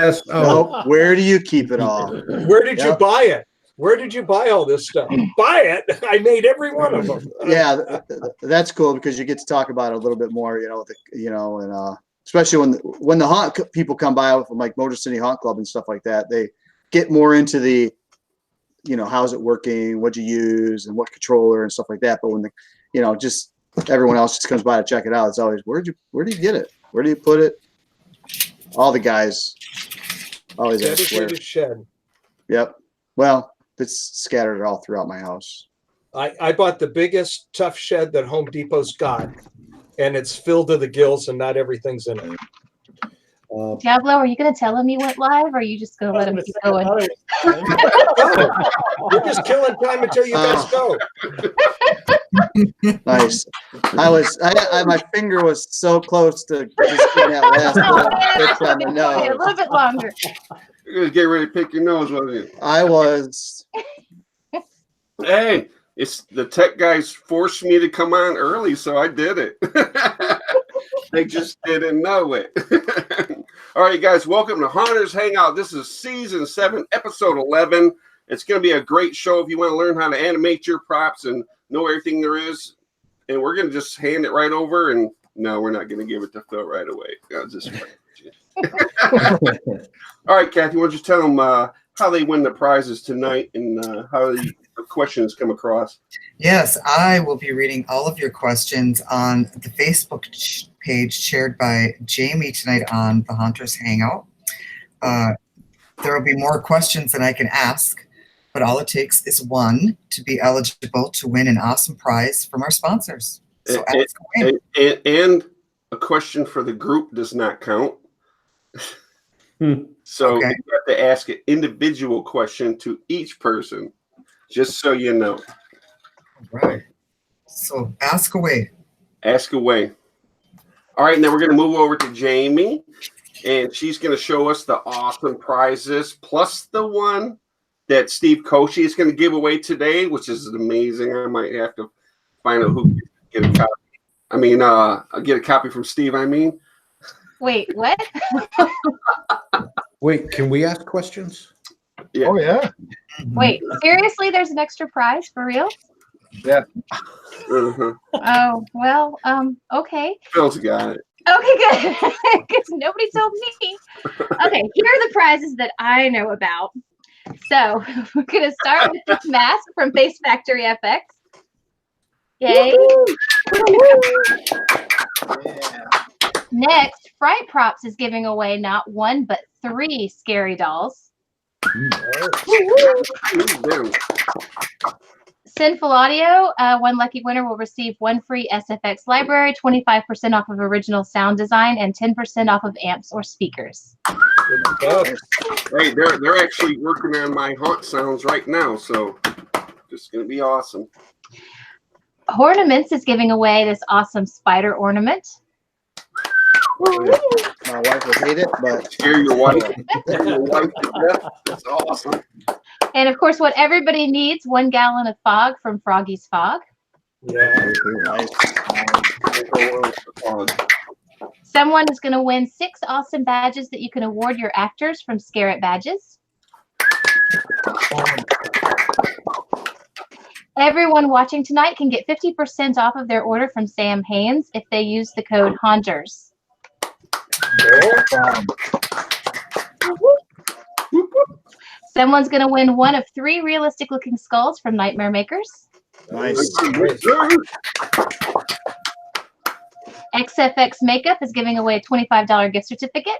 Yes. Nope. Where do you keep it all? Where did you buy it? Where did you buy all this stuff? Buy it. I made every one of them. Yeah, that's cool because you get to talk about it a little bit more, and especially when the haunt people come by from like Motor City Haunt Club and stuff like that, they get more into the, how's it working, what'd you use, and what controller and stuff like that. But when just everyone else just comes by to check it out, it's always where do you get it? Where do you put it? All the guys always ask where. Dedicated shed. Yep. Well, it's scattered all throughout my house. I bought the biggest tough shed that Home Depot's got, and it's filled to the gills, and not everything's in it. Diablo, are you going to tell him you went live, or are you just going to let him keep going? We're just killing time until you guys go. Nice. My finger was so close to just getting that last on the nose. A little bit longer. You're going to get ready to pick your nose, wasn't you? I was. Hey, it's the tech guys forced me to come on early, so I did it. They just didn't know it. All right, guys, welcome to Haunters Hangout. This is Season 7, Episode 11. It's going to be a great show if you want to learn how to animate your props and know everything there is. And we're going to just hand it right over. And no, we're not going to give it to Phil right away. I'll just All right, Kathy, why don't you tell them how they win the prizes tonight and how the questions come across? Yes, I will be reading all of your questions on the Facebook page shared by Jamie tonight on the Haunters Hangout. There will be more questions than I can ask, but all it takes is one to be eligible to win an awesome prize from our sponsors. So ask away. And a question for the group does not count. So you have to ask an individual question to each person, just so you know. All right. So ask away. Ask away. All right, now we're going to move over to Jamie, and she's going to show us the awesome prizes, plus the one that Steve Koci is going to give away today, which is amazing. I might have to find out who can get a copy. I mean, I'll get a copy from Steve, Wait, what? Wait, can we ask questions? Yeah. Oh, yeah. Wait, seriously, there's an extra prize for real? Yeah. Oh, well, okay. Phil's got it. Okay, good. Because nobody told me. Okay, here are the prizes that I know about. So we're going to start with this mask from Face Factory FX. Yay. Yeah. Next, Fright Props is giving away not one, but 3 scary dolls. Sinful Audio, one lucky winner will receive 1 free SFX library, 25% off of original sound design, and 10% off of amps or speakers. Hey, they're actually working on my haunt sounds right now, so it's going to be awesome. Ornaments is giving away this awesome spider ornament. My wife would hate it, but Scare your wife. Scare your wife to death. That's awesome. And of course, what everybody needs, 1 gallon of fog from Froggy's Fog. Yeah. Someone is going to win 6 awesome badges that you can award your actors from Scare It Badges. Everyone watching tonight can get 50% off of their order from Sam Haynes if they use the code HAUNTERS. Someone's going to win 1 of 3 realistic looking skulls from Nightmare Makers. nice. XFX Makeup is giving away a $25 gift certificate.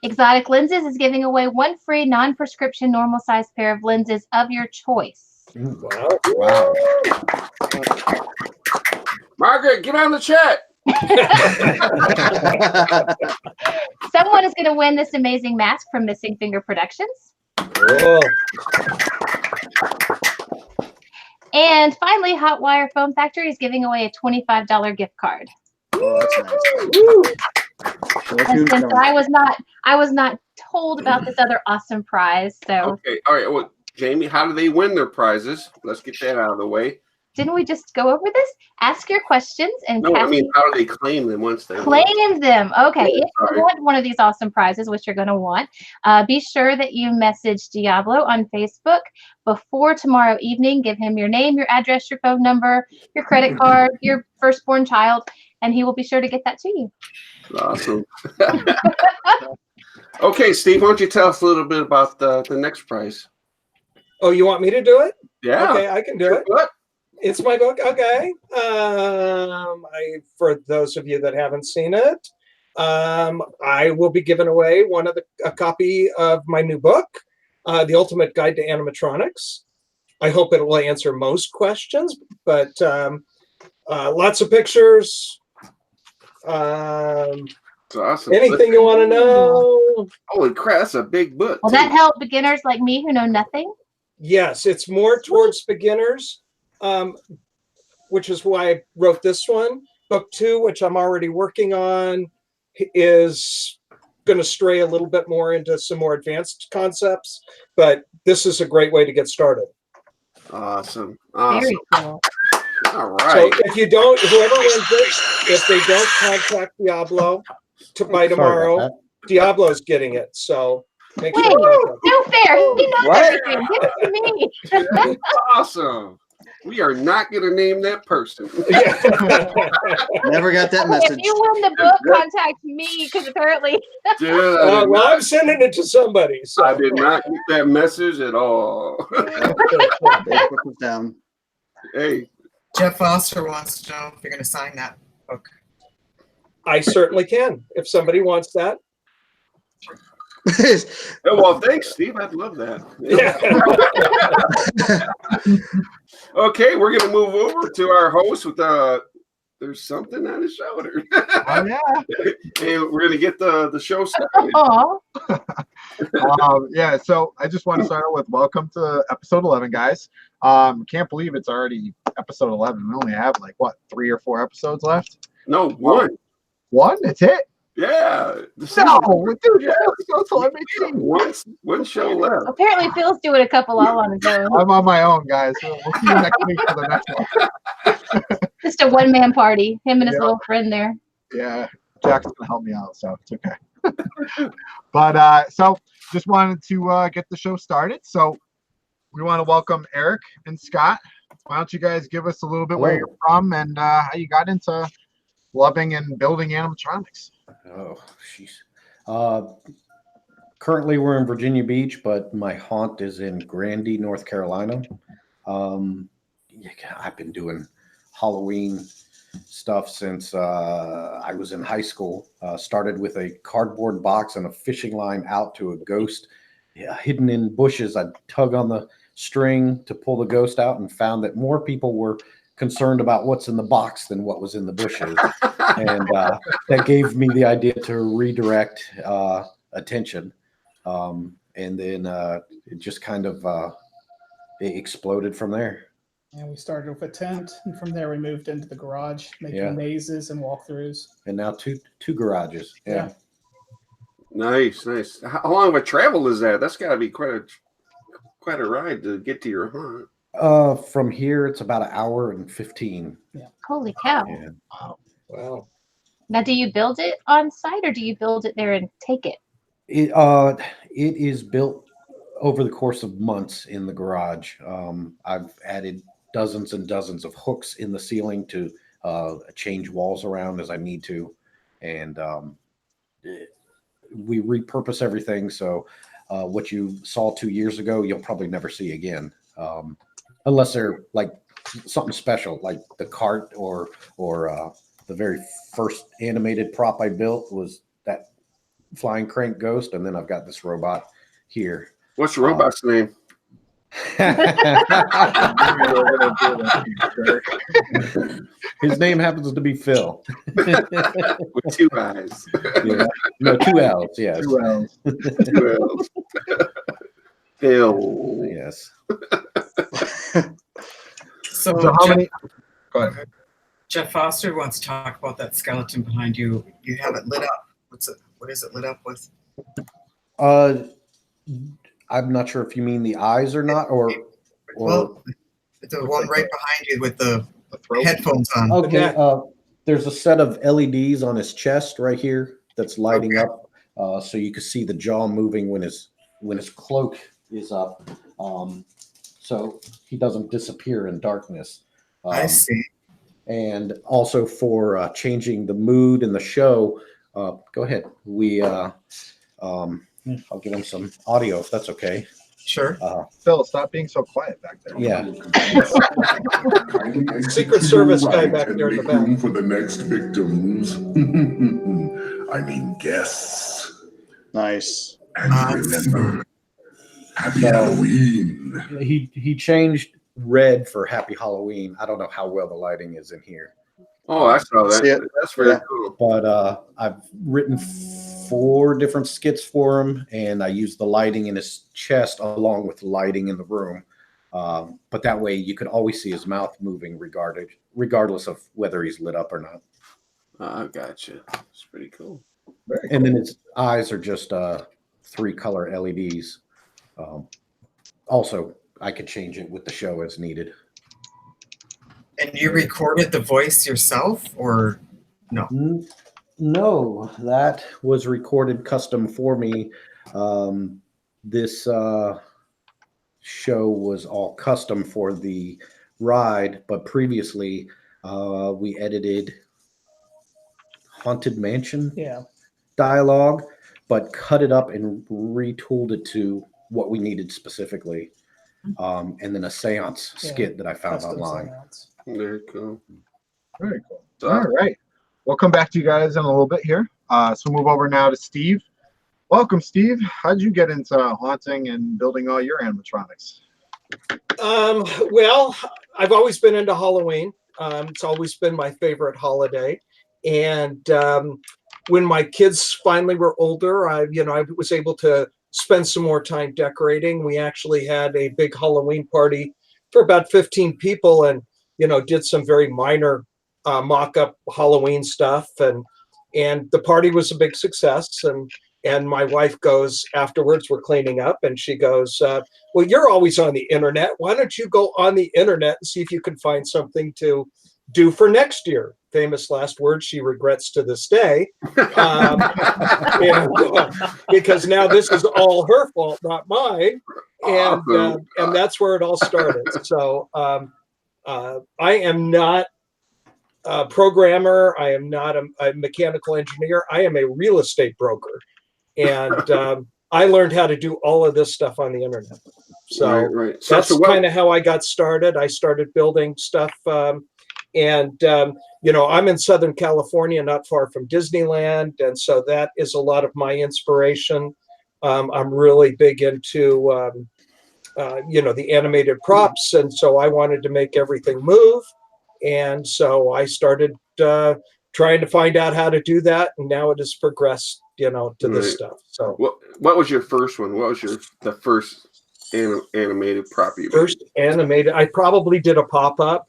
Exotic Lenses is giving away 1 free non-prescription normal size pair of lenses of your choice. Wow. Margaret, get on the chat. Someone is going to win this amazing mask from Missing Finger Productions. Oh. And finally, Hotwire Foam Factory is giving away a $25 gift card. Oh, that's nice. And since I was not told about this other awesome prize, so Okay, all right. Well, Jamie, how do they win their prizes? Let's get that out of the way. didn't we just go over this? Ask your questions and No, I Cassie mean, how do they claim them once they win? claim them. Okay, Yeah, if you want one of these awesome prizes, which you're going to want, be sure that you message Diablo on Facebook before tomorrow evening. Give him your name, your address, your phone number, your credit card, your firstborn child, and he will be sure to get that to you. Awesome. Okay, Steve, why don't you tell us a little bit about the next prize? Oh, you want me to do it? Yeah. Okay, I can do it. What? It's my book. Okay. For those of you that haven't seen it, I will be giving away a copy of my new book, The Ultimate Guide to Animatronics. I hope it will answer most questions, but lots of pictures. It's awesome. Anything you want to know? Holy crap, that's a big book. Will that help beginners like me who know nothing? Yes, it's more towards beginners, which is why I wrote this one. Book 2, which I'm already working on, is going to stray a little bit more into some more advanced concepts, but this is a great way to get started. Awesome. Very cool. All right. So if you don't, whoever wins it, if they don't contact Diablo by tomorrow, Diablo's getting it. So make Wait, sure. no fair. He knows What? everything. Give it to me. Awesome. We are not going to name that person. Never got that If message. you win the book, contact me because apparently. Dude, I did, Well, I'm sending it to somebody. So. I did not get that message at all. They put this down. Hey, Jeff Foster wants to know if you're going to sign that book. I certainly can if somebody wants that. oh, well, thanks, Steve. I'd love that. Okay, we're going to move over to our host with there's something on his shoulder. Oh, yeah. And we're going to get the show started. Aw. Yeah, so I just want to start out with welcome to episode 11, guys. Can't believe it's already episode 11. We only have like, what, 3 or 4 episodes left? No, one. One? That's it? Yeah. No, dude, Yeah. let's go, let me see. One show left. Apparently, Phil's doing a couple all on his own. I'm on my own, guys. We'll see you next week for the next one. Just a one-man party. Him and his Yeah. little friend there. Yeah, Jack's gonna help me out, so it's okay. But so just wanted to get the show started. So we want to welcome Eric and Scott. Why don't you guys give us a little bit where Hello. you're from and how you got into loving and building animatronics? Oh, jeez. Currently, we're in Virginia Beach, but my haunt is in Grandy, North Carolina. Yeah, I've been doing Halloween stuff since I was in high school. Started with a cardboard box and a fishing line out to a ghost hidden in bushes. I'd tug on the string to pull the ghost out and found that more people were concerned about what's in the box than what was in the bushes. And that gave me the idea to redirect attention. And then it just kind of it exploded from there. And we started with a tent, and from there we moved into the garage, making Yeah. mazes and walkthroughs. And now two garages. Yeah. Nice. How long of a travel is that? That's got to be quite a ride to get to your haunt. From here, it's about 1 hour and 15. Holy cow. Yeah. Wow. Now, do you build it on site or do you build it there and take it? It is built over the course of months in the garage. I've added dozens and dozens of hooks in the ceiling to change walls around as I need to. And we repurpose everything. So what you saw 2 years ago, you'll probably never see again. Unless they're like something special, like the cart or the very first animated prop I built was that flying crank ghost. And then I've got this robot here. What's the robot's name? His name happens to be Phil. With 2 eyes. Yeah. No, 2 L's. Yes. 2 L's. 2 L's. Phil. Yes. So, So how Jeff, many? Go ahead. Jeff Foster wants to talk about that skeleton behind you. You have it lit up. What is it lit up with? I'm not sure if you mean the eyes or not, or Well, The one right behind you with the throat. headphones on. Okay. There's a set of LEDs on his chest right here that's lighting up, so you can see the jaw moving when his cloak is up, so he doesn't disappear in darkness. I see. And also for changing the mood in the show. Go ahead. I'll give him some audio if that's okay. Sure. Phil, stop being so quiet back there. Yeah. Secret Service guy back there in the back. Room for the next victims. I mean guests. Nice. And remember, Happy Halloween. He changed red for Happy Halloween. I don't know how well the lighting is in here. Oh, I saw See it? that. That's very cool. But I've written 4 different skits for him, and I use the lighting in his chest along with lighting in the room. But that way you can always see his mouth moving regardless of whether he's lit up or not. I gotcha. It's pretty cool. And then his eyes are just 3 color LEDs. Also, I could change it with the show as needed. And you recorded the voice yourself, or no? No, that was recorded custom for me. This show was all custom for the ride, but previously we edited Haunted Mansion dialogue, but cut it up and retooled it to what we needed specifically. And then a seance skit that I found online. Very cool. Very cool. All right. We'll come back to you guys in a little bit here. So we'll move over now to Steve. Welcome, Steve. How'd you get into haunting and building all your animatronics? Well, I've always been into Halloween. It's always been my favorite holiday. And when my kids finally were older, I was able to spend some more time decorating. We actually had a big Halloween party for about 15 people, and did some very minor mock-up Halloween stuff, and the party was a big success. And my wife goes afterwards, we're cleaning up, and she goes, well, you're always on the internet. Why don't you go on the internet and see if you can find something to do for next year? Famous last words she regrets to this day, because now this is all her fault, not mine. And that's where it all started. So I am not a programmer. I am not a mechanical engineer. I am a real estate broker. And I learned how to do all of this stuff on the internet. So right. that's kind of how I got started. I started building stuff. I'm in Southern California, not far from Disneyland. And so that is a lot of my inspiration. I'm really big into, the animated props. And so I wanted to make everything move. And so I started trying to find out how to do that. And now it has progressed, to this stuff. So what was your first one? What was the first animated prop you made? First animated, I probably did a pop-up.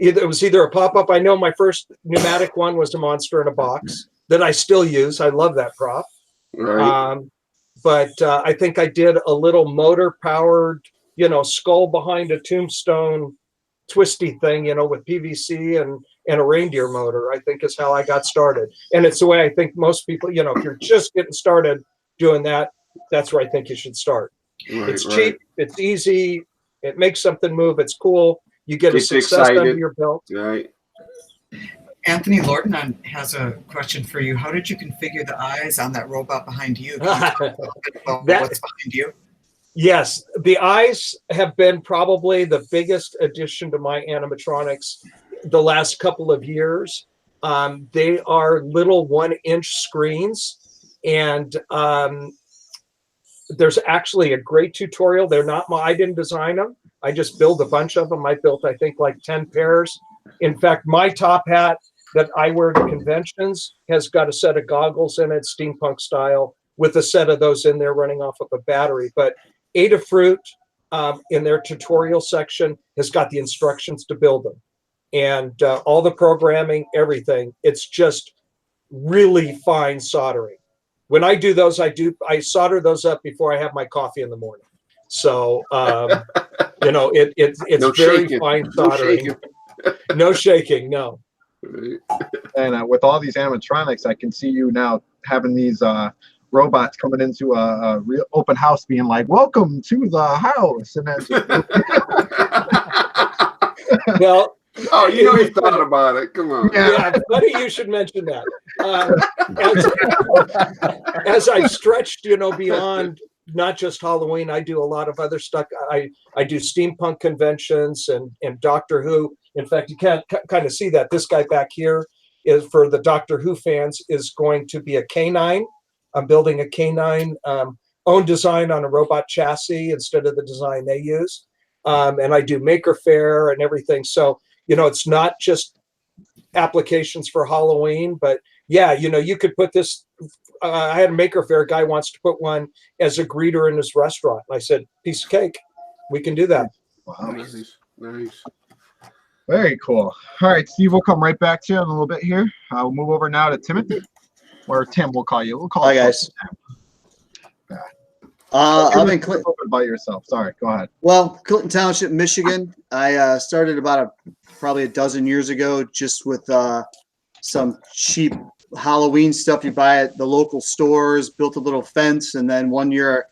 It was either a pop-up. I know my first pneumatic one was a monster in a box that I still use. I love that prop. Right. But I think I did a little motor-powered, skull behind a tombstone twisty thing, with PVC and a reindeer motor, I think is how I got started. And it's the way I think most people, if you're just getting started doing that, that's where I think you should start. Right, it's cheap, it's easy, it makes something move, it's cool. You get a success under your belt. Right. Anthony Lorden has a question for you. How did you configure the eyes on that robot behind you? What's behind you? Yes, the eyes have been probably the biggest addition to my animatronics the last couple of years. They are little 1-inch screens, and there's actually a great tutorial. They're not I didn't design them. I just built a bunch of them. I built, I think, like 10 pairs. In fact, my top hat that I wear to conventions has got a set of goggles in it, steampunk style, with a set of those in there running off of a battery. But Adafruit in their tutorial section has got the instructions to build them, and all the programming, everything. It's just really fine soldering. When I do those, I solder those up before I have my coffee in the morning. So You know, it's No very shaking. fine No soldering. shaking. No shaking, no. And with all these animatronics, I can see you now having these robots coming into a real open house, being like, "Welcome to the house," and then Well, Oh, you know you thought about it. Come on. yeah, funny you should mention that. As I've stretched, you know, beyond not just Halloween, I do a lot of other stuff. I do steampunk conventions and Doctor Who. In fact, you can't kind of see that. This guy back here is, for the Doctor Who fans, is going to be a canine. I'm building a canine, own design on a robot chassis instead of the design they use. And I do Maker Faire and everything. So, you know, it's not just applications for Halloween, but yeah, you know, you could put this. I had a Maker Faire guy wants to put one as a greeter in his restaurant. And I said, piece of cake. We can do that. wow, Nice. very cool. All right, Steve, we'll come right back to you in a little bit here. We'll move over now to Timothy, or Tim. We'll call you. We'll call. Hi, you guys. Yeah. I'm in Tell Clinton. us a little bit about yourself. Sorry, go ahead. Well, Clinton Township, Michigan. I started about probably a dozen years ago, just with some cheap Halloween stuff you buy at the local stores. Built a little fence, and then one year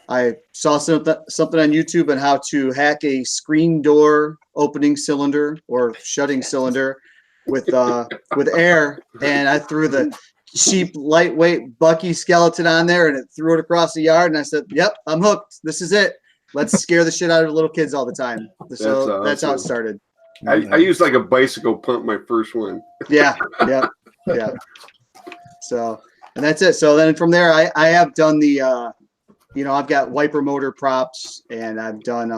I saw something on YouTube on how to hack a screen door opening cylinder or shutting cylinder with air, and I threw the cheap, lightweight Bucky skeleton on there, and it threw it across the yard. And I said, "Yep, I'm hooked. This is it. Let's scare the shit out of the little kids all the time." So that's how it started. I used like a bicycle pump my first one. Yeah. So, and that's it. So then from there, I have done the, you know, I've got wiper motor props, and I've done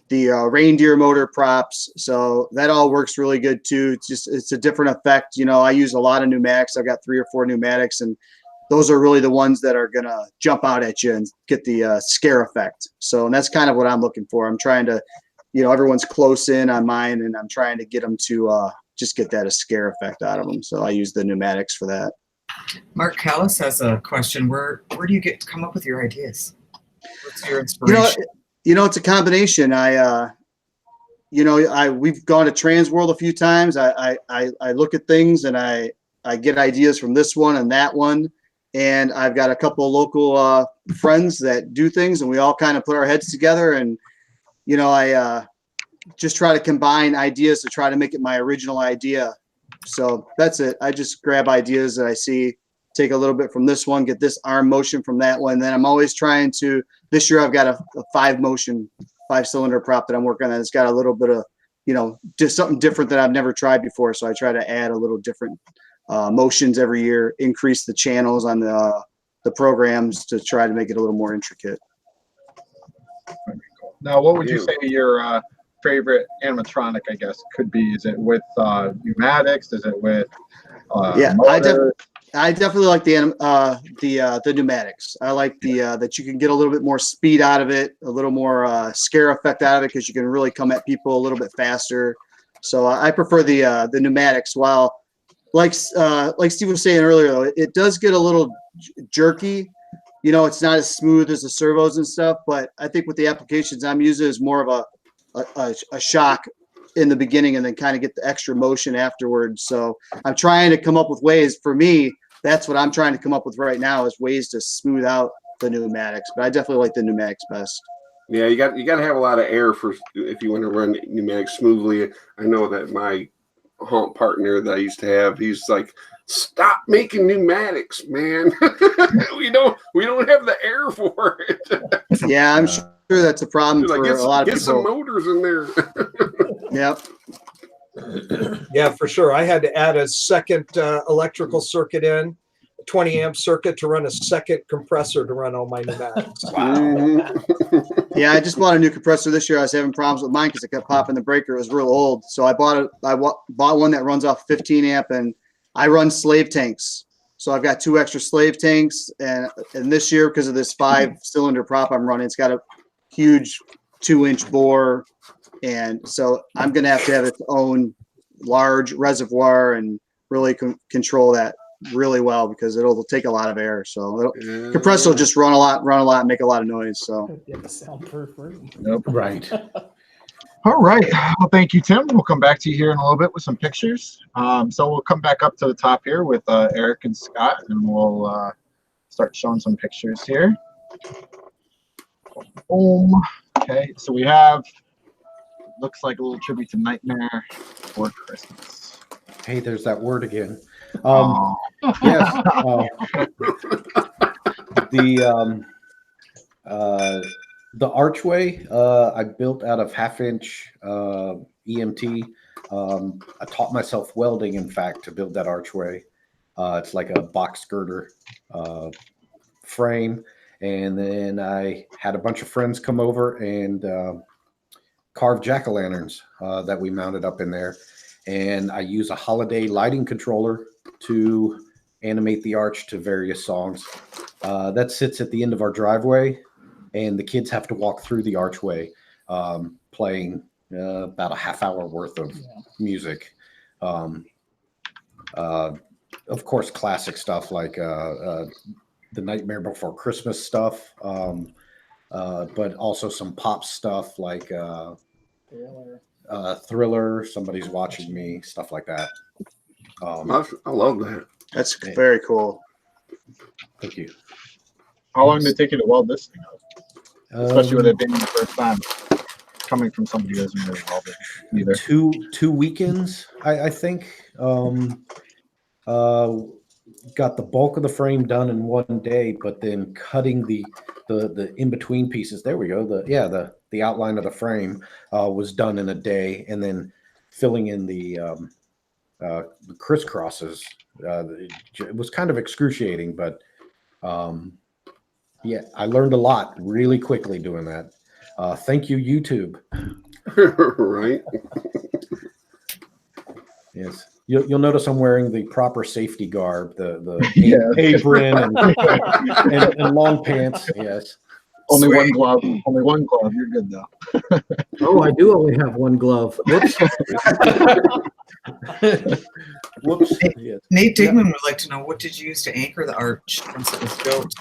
the reindeer motor props. So that all works really good too. It's a different effect. You know, I use a lot of pneumatics. I've got 3 or 4 pneumatics, and those are really the ones that are going to jump out at you and get the scare effect. So, and that's kind of what I'm looking for. I'm trying to, you know, everyone's close in on mine, and I'm trying to get them to just get that a scare effect out of them. So I use the pneumatics for that. Mark Callis has a question. Where do you come up with your ideas? What's your inspiration? You know, it's a combination. We've gone to Trans World a few times. I look at things, and I get ideas from this one and that one. And I've got a couple of local friends that do things, and we all kind of put our heads together. And, you know, I just try to combine ideas to try to make it my original idea. So that's it. I just grab ideas that I see, take a little bit from this one, get this arm motion from that one. Then I'm always trying to, this year I've got a 5-cylinder prop that I'm working on. It's got a little bit of, you know, just something different that I've never tried before. So I try to add a little different motions every year, increase the channels on the programs to try to make it a little more intricate. Now, what would you say your favorite animatronic, I guess, could be? Is it with pneumatics? Is it with I definitely like the pneumatics. I like that you can get a little bit more speed out of it, a little more scare effect out of it, because you can really come at people a little bit faster. So I prefer the pneumatics. While like Steve was saying earlier, though, it does get a little jerky. You know, it's not as smooth as the servos and stuff. But I think with the applications I'm using is more of a shock in the beginning, and then kind of get the extra motion afterwards. So I'm trying to come up with ways. For me, that's what I'm trying to come up with right now, is ways to smooth out the pneumatics. But I definitely like the pneumatics best. Yeah, you got to have a lot of air if you want to run pneumatics smoothly. I know that my haunt partner that I used to have, he's like, "Stop making pneumatics, man. we don't have the air for it." Yeah, I'm sure that's a problem for a lot of people. Get some motors in there. Yep. Yeah, for sure. I had to add a second electrical circuit in, a 20 amp circuit, to run a second compressor to run all my pneumatics. Yeah, I just bought a new compressor this year. I was having problems with mine because it kept popping the breaker. It was real old. So I bought one that runs off 15 amp, and I run slave tanks. So I've got 2 extra slave tanks, and this year, because of this 5-cylinder prop I'm running, it's got a huge 2-inch bore. And so I'm going to have its own large reservoir and really control that really well because it'll take a lot of air. So Yeah. compressor will just run a lot, and make a lot of noise. So You have a soundproof room. Right. All right. Well, thank you, Tim. We'll come back to you here in a little bit with some pictures. So we'll come back up to the top here with Eric and Scott, and we'll start showing some pictures here. Boom. Okay. So we have, looks like a little tribute to Nightmare Before Christmas. Hey, there's that word again. Oh. Yes. The archway I built out of 1/2-inch EMT. I taught myself welding, in fact, to build that archway. It's like a box girder frame. And then I had a bunch of friends come over and carve jack-o'-lanterns that we mounted up in there. And I use a holiday lighting controller to animate the arch to various songs. That sits at the end of our driveway, and the kids have to walk through the archway playing about a half-hour worth of music. Of course, classic stuff like the Nightmare Before Christmas stuff, but also some pop stuff like Thriller, Somebody's Watching Me, stuff like that. I love that. that's very cool. Thank you. How long did it take you to weld this thing up? Especially with it being the first time coming from somebody who doesn't really weld it either. Two weekends, I think. Got the bulk of the frame done in one day, but then cutting the in between pieces. There we go. The outline of the frame was done in a day, and then filling in the crisscrosses. It was kind of excruciating, but yeah, I learned a lot really quickly doing that. Thank you, YouTube. Right. Yes. You'll notice I'm wearing the proper safety garb, the Yeah. apron and long pants. Yes. Only one glove. Only one glove. You're good though. Oh, I do only have one glove. Whoops. Whoops. Yes. Nate Digman would like to know, what did you use to anchor the arch once it was built?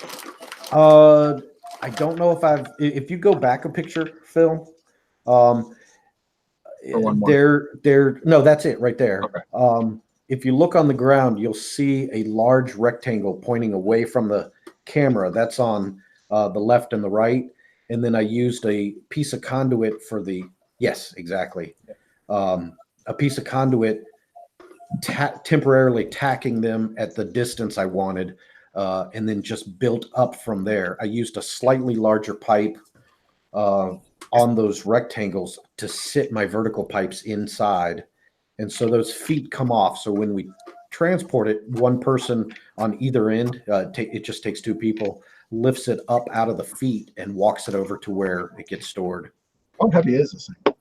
I don't know if you go back a picture, Phil. No, that's it right there. Okay. If you look on the ground, you'll see a large rectangle pointing away from the camera. That's on the left and the right. And then I used a piece of conduit for yes, exactly. A piece of conduit temporarily tacking them at the distance I wanted, and then just built up from there. I used a slightly larger pipe on those rectangles to sit my vertical pipes inside. And so those feet come off. So when we transport it, one person on either end, it just takes two people, lifts it up out of the feet and walks it over to where it gets stored. How heavy is this thing?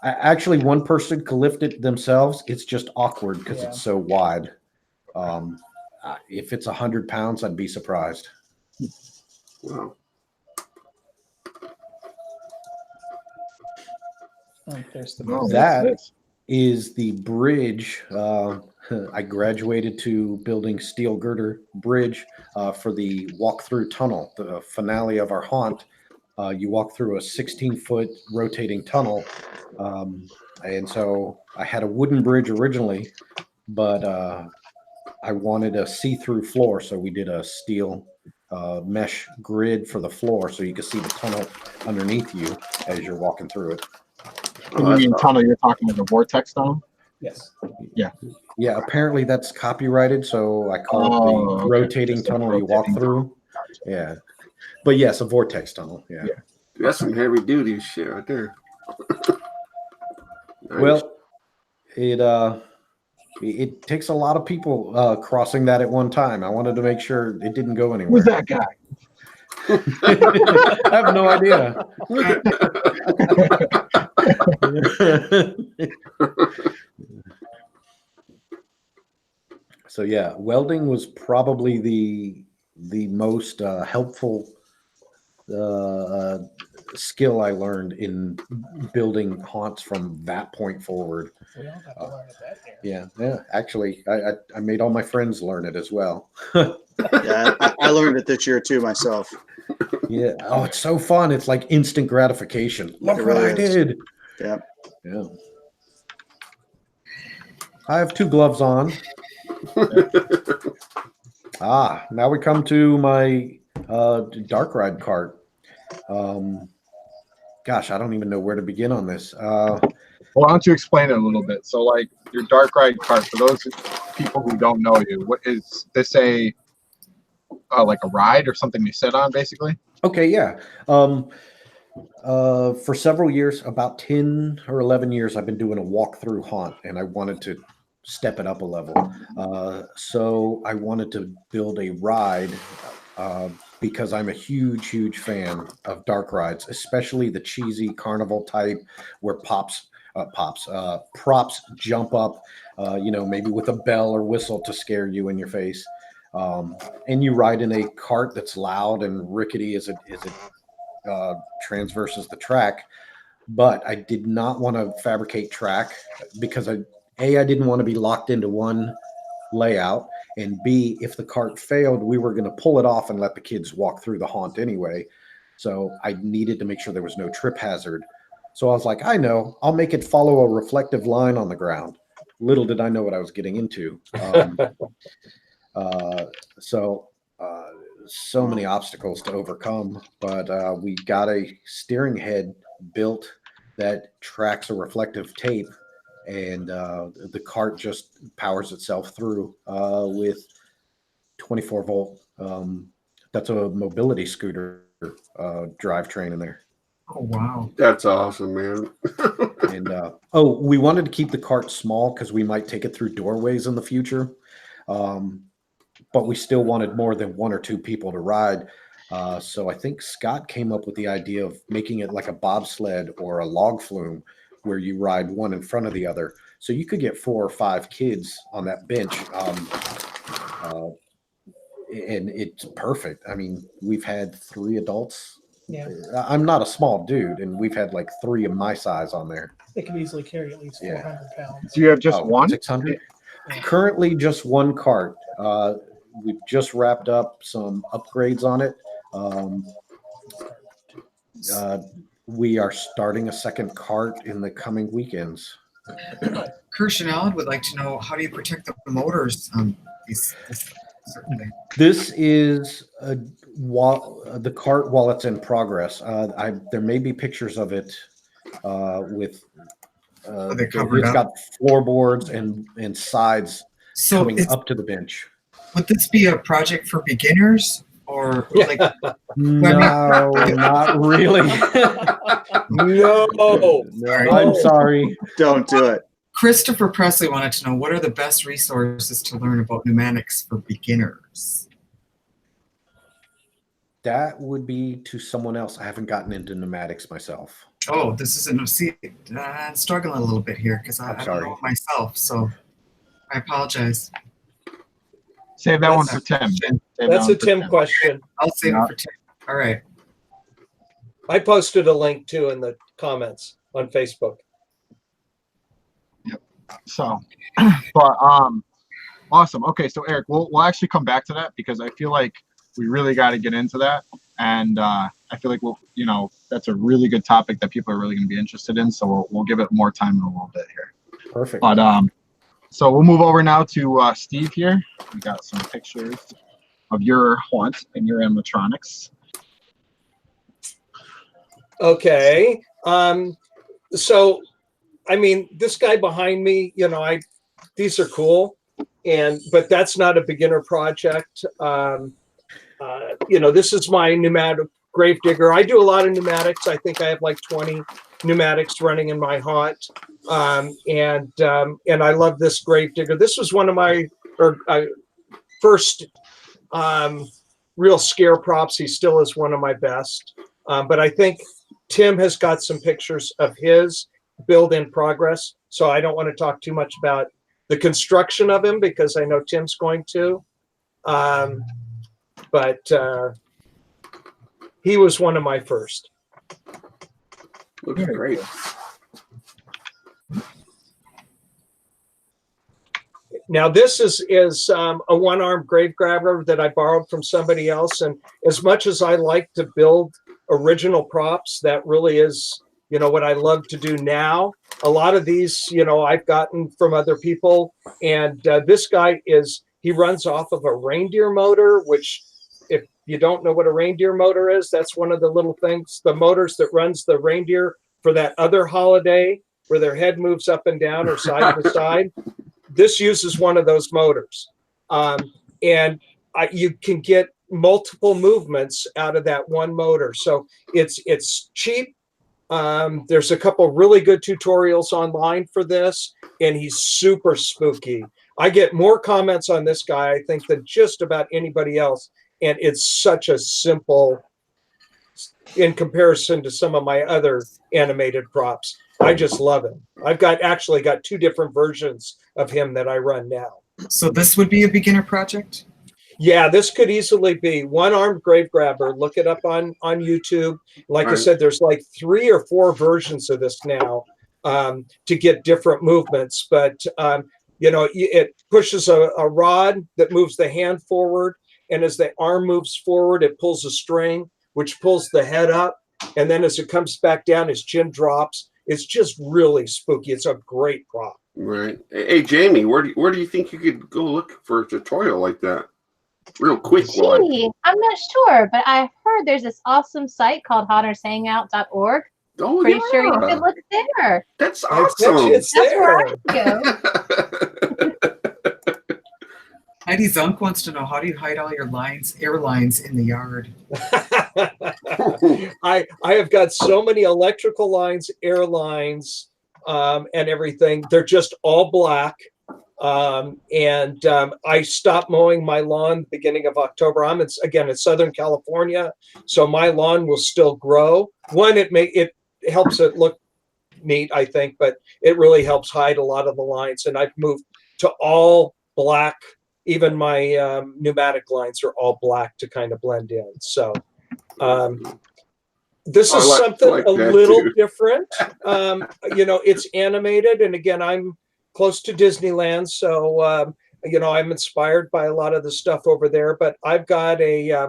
Actually, one person can lift it themselves. It's just awkward because it's so wide. If it's 100 pounds, I'd be surprised. Wow. There's the That is the bridge. I graduated to building steel girder bridge for the walk-through tunnel, the finale of our haunt. You walk through a 16-foot rotating tunnel. And so I had a wooden bridge originally, but I wanted a see-through floor. So we did a steel mesh grid for the floor so you could see the tunnel underneath you as you're walking through it. When you mean tunnel, you're talking like a vortex tunnel? Yes. Yeah. Yeah, apparently that's copyrighted, so I call it the rotating tunnel you walk through. Yeah. But yes, a vortex tunnel. Yeah. That's some heavy duty shit right there. Nice. Well, it takes a lot of people crossing that at one time. I wanted to make sure it didn't go anywhere. Who's that guy? I have no idea. So yeah, welding was probably the most helpful skill I learned in building haunts from that point forward. We all have to learn it that year. Yeah. Actually, I made all my friends learn it as well. Yeah, I learned it this year too myself. Yeah. Oh, it's so fun. It's like instant gratification. Look It what really I is. did. Yeah. Yeah. I have 2 gloves on. Now we come to my dark ride cart. Gosh, I don't even know where to begin on this. Well, why don't you explain it a little bit? So, like your dark ride cart, for those people who don't know you, what is this like a ride or something you sit on, basically? Okay, yeah. For several years, about 10 or 11 years, I've been doing a walkthrough haunt, and I wanted to step it up a level. So I wanted to build a ride because I'm a huge fan of dark rides, especially the cheesy carnival type where props jump up, maybe with a bell or whistle to scare you in your face. And you ride in a cart that's loud and rickety as it transverses the track. But I did not want to fabricate track because I didn't want to be locked into one layout, and B, if the cart failed, we were going to pull it off and let the kids walk through the haunt anyway. So I needed to make sure there was no trip hazard. So I was like, I'll make it follow a reflective line on the ground. Little did I know what I was getting into. So many obstacles to overcome, but we got a steering head built that tracks a reflective tape, and the cart just powers itself through with 24 volt. That's a mobility scooter drivetrain in there. Oh, wow. That's awesome, man. And we wanted to keep the cart small because we might take it through doorways in the future. But we still wanted more than 1 or 2 people to ride. So I think Scott came up with the idea of making it like a bobsled or a log flume where you ride one in front of the other. So you could get 4 or 5 kids on that bench. And it's perfect. I mean, we've had 3 adults. Yeah. I'm not a small dude, and we've had like 3 of my size on there. It can easily carry at least Yeah. 400 pounds. Do you have just one? 600? Currently just one cart. We've just wrapped up some upgrades on it. We are starting a second cart in the coming weekends. Kirsch and Alan would like to know, how do you protect the motors on these certain things? This is the cart while it's in progress. There may be pictures of it with it's got floorboards and sides coming up to the bench. Would this be a project for beginners, or like? No, not really. No. I'm sorry. Don't do it. Christopher Presley wanted to know, what are the best resources to learn about pneumatics for beginners? That would be to someone else. I haven't gotten into pneumatics myself. Oh, this isn't. See, I'm struggling a little bit here because I don't know myself, so I apologize. Save that one for Tim. That's a Tim question. I'll save it for Tim. All right. I posted a link too in the comments on Facebook. Yep. So, but awesome. Okay, so Eric, we'll actually come back to that because I feel like we really got to get into that, and I feel like that's a really good topic that people are really going to be interested in. So we'll give it more time in a little bit here. Perfect. But so we'll move over now to Steve here. We got some pictures of your haunt and your animatronics. Okay. So, I mean, this guy behind me, these are cool, but that's not a beginner project. This is my pneumatic gravedigger. I do a lot of pneumatics. I think I have like 20 pneumatics running in my haunt. And I love this gravedigger. This was one of my first real scare props. He still is one of my best. But I think Tim has got some pictures of his build in progress. So I don't want to talk too much about the construction of him because I know Tim's going to. But he was one of my first. Looks great. Now this is a one-armed grave grabber that I borrowed from somebody else, and as much as I like to build original props, that really is, you know, what I love to do now. A lot of these, you know, I've gotten from other people, and this guy he runs off of a reindeer motor, which, if you don't know what a reindeer motor is, that's one of the little things, the motors that runs the reindeer for that other holiday where their head moves up and down or side to side. This uses one of those motors, and you can get multiple movements out of that one motor. So it's cheap. There's a couple really good tutorials online for this, and he's super spooky. I get more comments on this guy, I think, than just about anybody else, and it's such a simple, in comparison to some of my other animated props. I just love him. I've actually got 2 different versions of him that I run now. So this would be a beginner project? Yeah, this could easily be one-armed grave grabber. Look it up on YouTube. Like I said, there's like 3 or 4 versions of this now to get different movements. But, you know, it pushes a rod that moves the hand forward. And as the arm moves forward, it pulls a string, which pulls the head up. And then as it comes back down, his chin drops. It's just really spooky. It's a great prop. Right. Hey, Jamie, where do you think you could go look for a tutorial like that? Real quick one. Gee, I'm not sure, but I heard there's this awesome site called HauntersHangout.org. Oh, Pretty yeah. sure you could look there. That's I bet awesome. you it's That's where there. I go. Heidi Zunk wants to know, how do you hide all your airlines in the yard? I have got so many electrical lines, airlines, and everything. They're just all black. I stopped mowing my lawn beginning of October. I'm in Southern California, so my lawn will still grow. One, it helps it look neat, I think, but it really helps hide a lot of the lines. And I've moved to all black. Even my pneumatic lines are all black to kind of blend in. So this is something a little different. You know, it's animated, and again, I'm close to Disneyland, so you know, I'm inspired by a lot of the stuff over there. But I've got a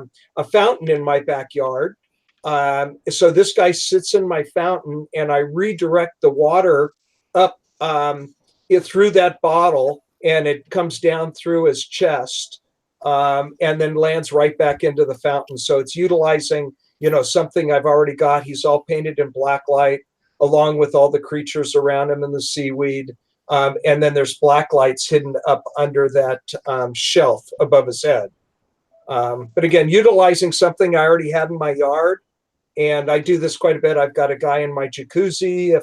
fountain in my backyard. So this guy sits in my fountain, and I redirect the water up through that bottle, and it comes down through his chest, and then lands right back into the fountain. So it's utilizing, you know, something I've already got. He's all painted in black light, along with all the creatures around him and the seaweed. And then there's black lights hidden up under that shelf above his head. But again, utilizing something I already had in my yard. And I do this quite a bit. I've got a guy in my jacuzzi,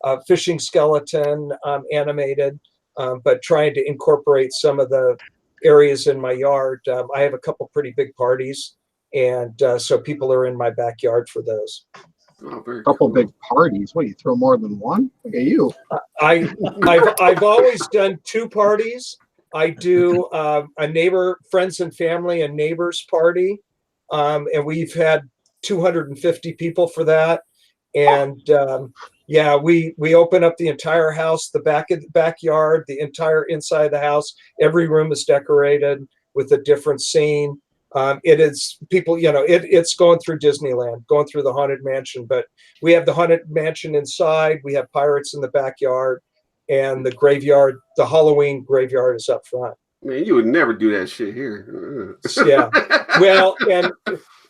a fishing skeleton animated, but trying to incorporate some of the areas in my yard. I have a couple pretty big parties, and so people are in my backyard for those. Oh, very Couple cool. big parties. What, you throw more than one? Look at you. I've always done 2 parties. I do a neighbor, friends and family, and neighbors party, and we've had 250 people for that. And yeah, we open up the entire house, the backyard, the entire inside of the house. Every room is decorated with a different scene. It is people, you know, it's going through Disneyland, going through the Haunted Mansion, but we have the Haunted Mansion inside. We have pirates in the backyard, and the graveyard, the Halloween graveyard is up front. Man, you would never do that shit here. Yeah. Well, and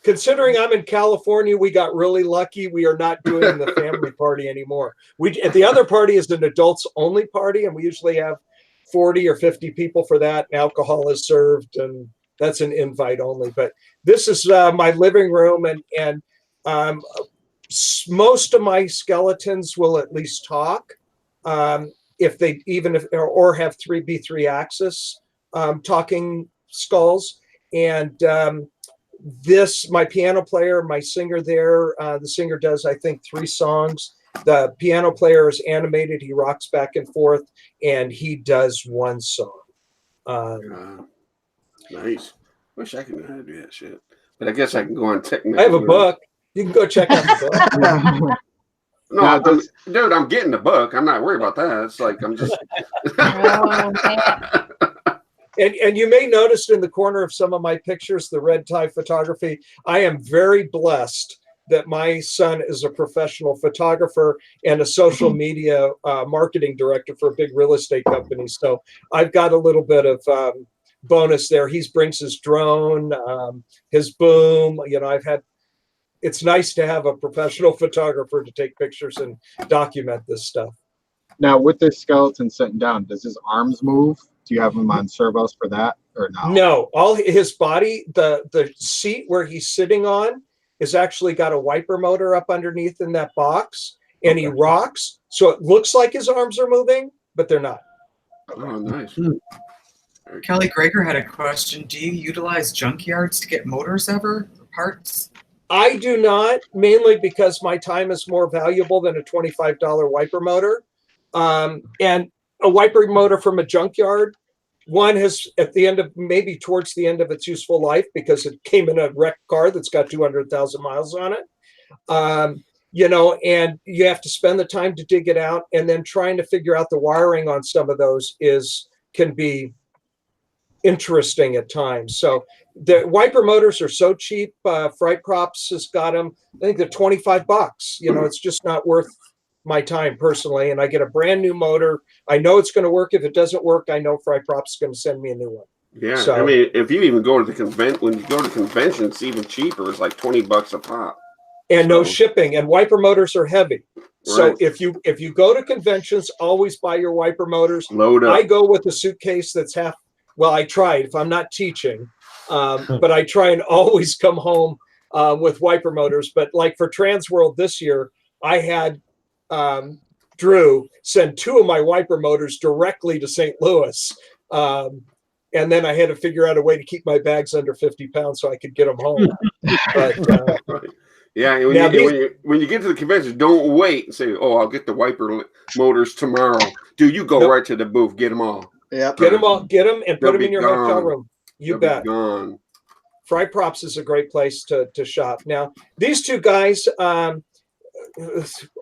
considering I'm in California, we got really lucky. We are not doing the family party anymore. The other party is an adults only party, and we usually have 40 or 50 people for that. And alcohol is served, and that's an invite only. But this is my living room, and most of my skeletons will at least talk, if they or have 3x3 talking skulls. And my piano player, my singer there, the singer does, I think, 3 songs. The piano player is animated. He rocks back and forth, and he does 1 song. Nice. Wish I could know how to do that shit. But I guess I can go on technical. I have a book. You can go check out the book. No, Now, does- dude, I'm getting the book. I'm not worried about that. It's like I'm just. Oh, man. And you may notice in the corner of some of my pictures, the red tie photography. I am very blessed that my son is a professional photographer and a social media marketing director for a big real estate company. So I've got a little bit of bonus there. He brings his drone, his boom. You know, it's nice to have a professional photographer to take pictures and document this stuff. Now, with this skeleton sitting down, does his arms move? Do you have him on servos for that, or no? No, all his body, the seat where he's sitting on is actually got a wiper motor up underneath in that box, and he rocks. So it looks like his arms are moving, but they're not. Oh, nice. Kelly Greger had a question. Do you utilize junkyards to get motors ever, or parts? I do not, mainly because my time is more valuable than a $25 wiper motor. And a wiper motor from a junkyard, one has at the end of, maybe towards the end of its useful life, because it came in a wrecked car that's got 200,000 miles on it. You know, and you have to spend the time to dig it out, and then trying to figure out the wiring on some of those can be interesting at times. So the wiper motors are so cheap. Fright Props has got them. I think they're $25. You know, it's just not worth my time personally. And I get a brand new motor. I know it's going to work. If it doesn't work, I know Fright Props is going to send me a new one. Yeah, So, I mean, if you even go to the when you go to convention, it's even cheaper. It's like $20 a pop. and no So- shipping. And wiper motors are heavy. So Right. if you go to conventions, always buy your wiper motors. Load up. I go with a suitcase that's half. Well, I try if I'm not teaching, but I try and always come home with wiper motors. But like for Transworld this year, I had Drew send 2 of my wiper motors directly to St. Louis. And then I had to figure out a way to keep my bags under 50 pounds so I could get them home. But Right. Yeah, and Now when you get to the convention, don't wait and say, "Oh, I'll get the wiper motors tomorrow." Dude, you go Nope. right to the booth, get them all. Yep. get them and put They'll them be in your hotel gone. room. You They'll be bet. gone. Fry Props is a great place to shop. Now, these 2 guys,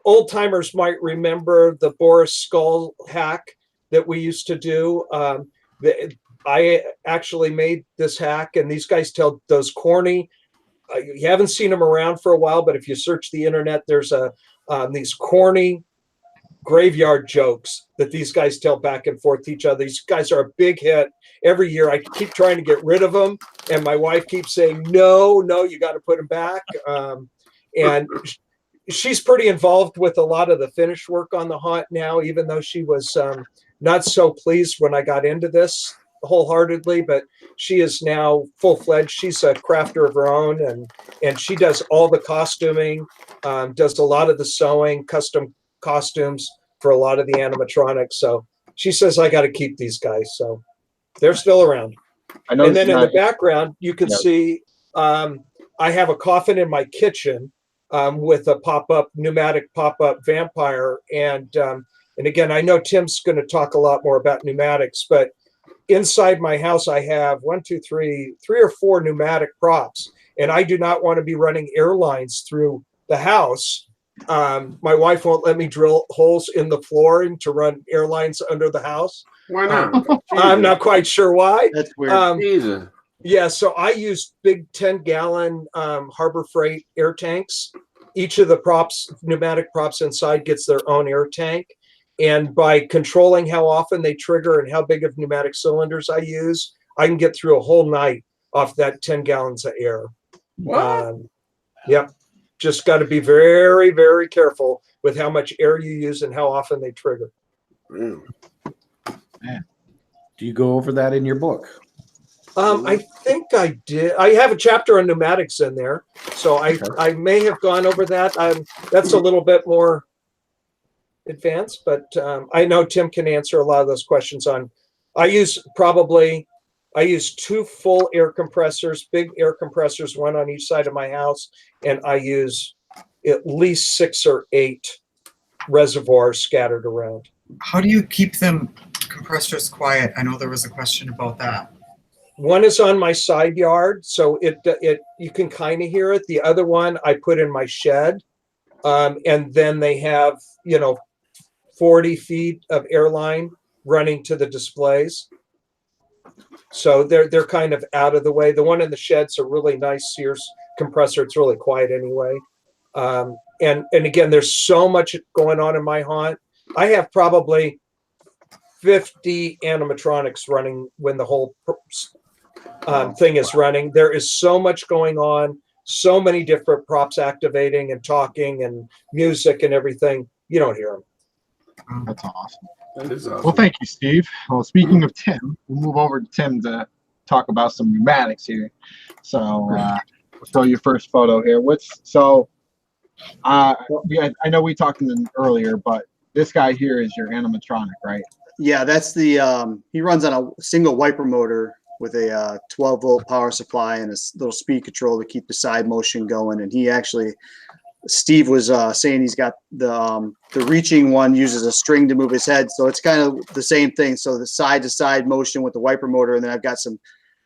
old timers might remember the Boris Skull hack that we used to do. I actually made this hack, and these guys tell those corny. You haven't seen them around for a while, but if you search the internet, there's these corny graveyard jokes that these guys tell back and forth to each other. These guys are a big hit every year. I keep trying to get rid of them, and my wife keeps saying, no, you got to put them back. And she's pretty involved with a lot of the finish work on the haunt now, even though she was not so pleased when I got into this wholeheartedly, but she is now full-fledged. She's a crafter of her own, and she does all the costuming, does a lot of the sewing, custom costumes for a lot of the animatronics. So she says I got to keep these guys, so they're still around. I know. And then in the background you can Yeah. see I have a coffin in my kitchen with a pneumatic pop-up vampire, and again, I know Tim's going to talk a lot more about pneumatics, but inside my house I have 3 or 4 pneumatic props, and I do not want to be running Airlines through the house. My wife won't let me drill holes in the flooring to run Airlines under the house. Why not? I'm not quite sure why. That's weird. Jesus. Yeah, so I use big 10-gallon Harbor Freight air tanks. Each of the pneumatic props inside gets their own air tank. And by controlling how often they trigger and how big of pneumatic cylinders I use, I can get through a whole night off that 10 gallons of air. What? Yep. Just got to be very, very careful with how much air you use and how often they trigger. Mm. Do you go over that in your book? I think I did. I have a chapter on pneumatics in there, so I may have gone over that. That's a little bit more advanced, but I know Tim can answer a lot of those questions on. I use 2 full air compressors, big air compressors, 1 on each side of my house, and I use at least 6 or 8 reservoirs scattered around. How do you keep them compressors quiet? I know there was a question about that. 1 is on my side yard, so it you can kind of hear it. The other one I put in my shed, And then they have, 40 feet of airline running to the displays. So they're kind of out of the way. The one in the shed's a really nice Sears compressor. It's really quiet anyway. And again, there's so much going on in my haunt. I have probably 50 animatronics running when the whole thing is running. There is so much going on, so many different props activating and talking and music and everything. You don't hear them. That's awesome. That is awesome. Well, thank you, Steve. Well, speaking of Tim, we'll move over to Tim to talk about some pneumatics here. So we'll show you first photo here. I know we talked earlier, but this guy here is your animatronic, right? Yeah, that's the he runs on a single wiper motor with a 12-volt power supply and a little speed control to keep the side motion going. And he actually, Steve was saying he's got the reaching one uses a string to move his head, so it's kind of the same thing. So the side-to-side motion with the wiper motor, and then I've got some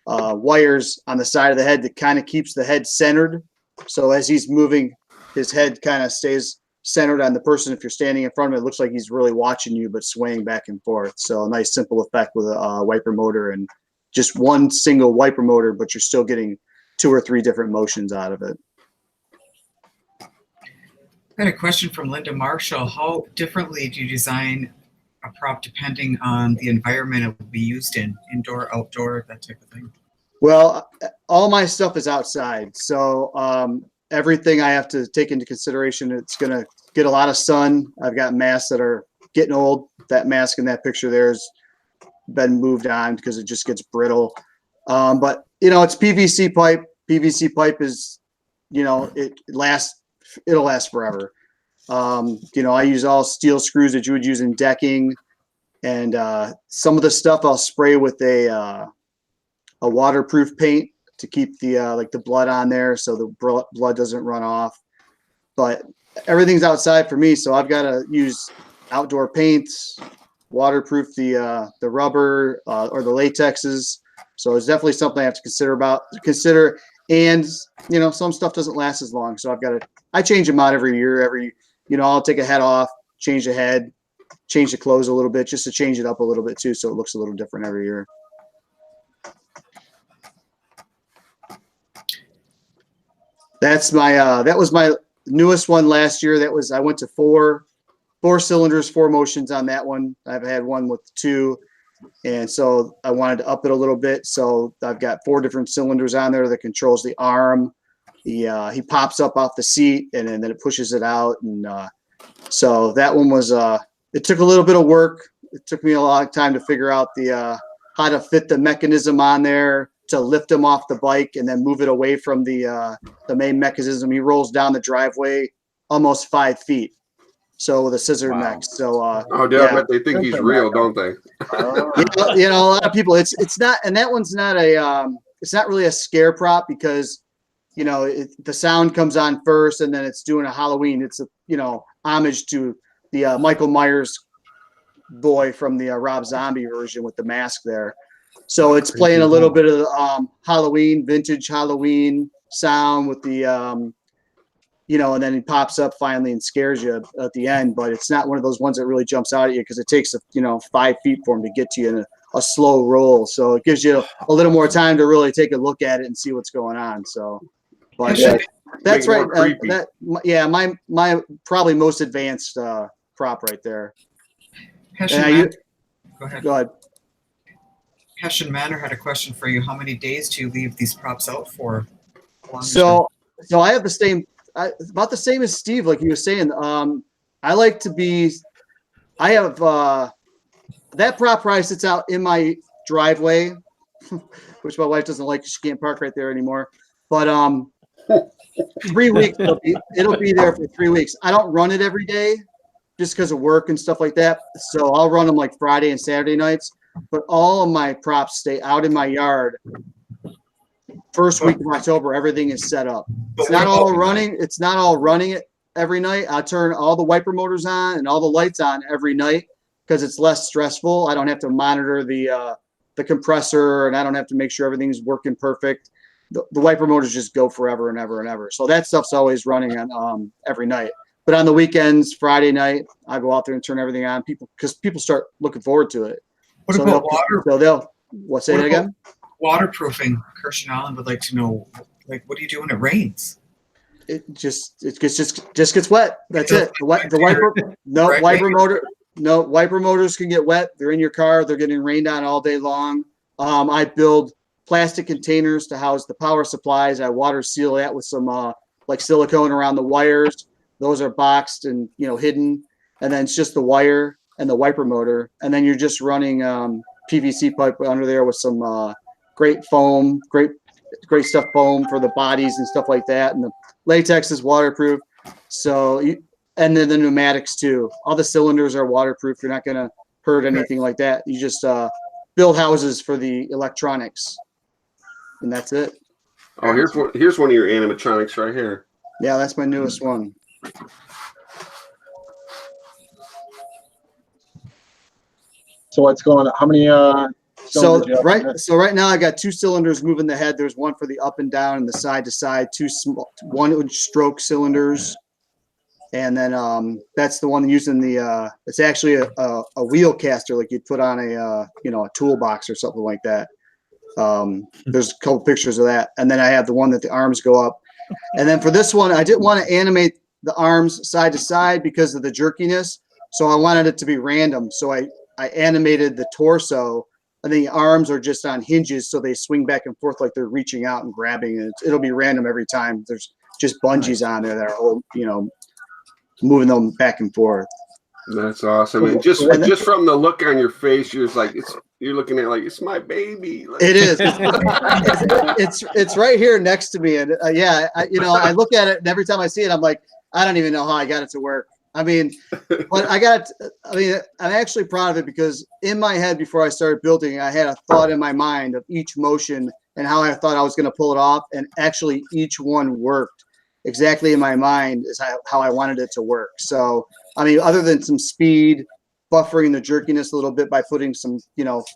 wires on the side of the head that kind of keeps the head centered. So as he's moving, his head kind of stays centered on the person. If you're standing in front of him, it looks like he's really watching you, but swaying back and forth. So a nice simple effect with a wiper motor and just one single wiper motor, but you're still getting 2 or 3 different motions out of it. I had a question from Linda Marshall. How differently do you design a prop depending on the environment it will be used in, indoor, outdoor, that type of thing? Well, all my stuff is outside. So everything I have to take into consideration, it's going to get a lot of sun. I've got masks that are getting old. That mask in that picture there's been moved on because it just gets brittle. But, it's PVC pipe. PVC pipe is, it'll last forever. I use all steel screws that you would use in decking. And some of the stuff I'll spray with a waterproof paint to keep the blood on there so the blood doesn't run off. But everything's outside for me, so I've got to use outdoor paints, waterproof the rubber or the latexes. So it's definitely something I have to consider. And some stuff doesn't last as long, so I change them out every year. I'll take a head off, change the head, change the clothes a little bit just to change it up a little bit too, so it looks a little different every year. That's that was my newest one last year. I went to four cylinders, 4 motions on that one. I've had one with 2. And so I wanted to up it a little bit. So I've got 4 different cylinders on there that controls the arm. He pops up off the seat and then it pushes it out. And so that one was, it took a little bit of work. It took me a long time to figure out how to fit the mechanism on there to lift him off the bike and then move it away from the main mechanism. He rolls down the driveway almost 5 feet. So with a scissor mech. So I bet they think he's real, don't they? A lot of people. It's not, and that one's not it's not really a scare prop because the sound comes on first and then it's doing a Halloween. It's a homage to the Michael Myers boy from the Rob Zombie version with the mask there. So it's playing a little bit of Halloween, vintage Halloween sound with the and then he pops up finally and scares you at the end. But it's not one of those ones that really jumps out at you because it takes 5 feet for him to get to you in a slow roll. So it gives you a little more time to really take a look at it and see what's going on. So, but that's right. My probably most advanced prop right there. Go ahead. Hessian Manor had a question for you. How many days do you leave these props out for? So I have the same. About the same as Steve, like he was saying. I like to be. I have that prop probably sits out in my driveway, which my wife doesn't like because she can't park right there anymore. But 3 weeks it'll be there for 3 weeks. I don't run it every day, just because of work and stuff like that. So I'll run them like Friday and Saturday nights. But all of my props stay out in my yard. First week of October, everything is set up. It's not all running. It's not all running it every night. I turn all the wiper motors on and all the lights on every night because it's less stressful. I don't have to monitor the compressor and I don't have to make sure everything's working perfect. The wiper motors just go forever and ever and ever. So that stuff's always running on every night. But on the weekends, Friday night, I go out there and turn everything on. Because people start looking forward to it. What about water? So they'll what's that again? Waterproofing. Kirsten Allen would like to know, like, what do you do when it rains? It just gets wet. That's it. The wiper motors can get wet. They're in your car. They're getting rained on all day long. I build plastic containers to house the power supplies. I water seal that with some like silicone around the wires. Those are boxed and hidden, and then it's just the wire and the wiper motor, and then you're just running PVC pipe under there with some great foam, great stuff foam for the bodies and stuff like that, and the latex is waterproof. So and then the pneumatics too. All the cylinders are waterproof. You're not gonna hurt anything like that. You just build houses for the electronics, and that's it. Oh, here's one of your animatronics right here. Yeah, that's my newest one. So what's going on? How many So right now I got 2 cylinders moving the head. There's one for the up and down and the side to side, 2 small 1-inch stroke cylinders. And then that's the one using the it's actually a wheel caster, like you'd put on a a toolbox or something like that. There's a couple pictures of that. And then I have the one that the arms go up. And then for this one, I didn't want to animate the arms side to side because of the jerkiness. So I wanted it to be random. So I animated the torso, and the arms are just on hinges, so they swing back and forth like they're reaching out and grabbing it. It'll be random every time. There's just bungees on there that are moving them back and forth. That's awesome. And just from the look on your face, you're just like you're looking at it like it's my baby. Like, it is. It's right here next to me, and I look at it, and every time I see it, I'm like, I don't even know how I got it to work. I mean, but I'm actually proud of it because in my head before I started building, I had a thought in my mind of each motion and how I thought I was going to pull it off, and actually each one worked exactly in my mind is how I wanted it to work. So, I mean, other than some speed, buffering the jerkiness a little bit by putting some,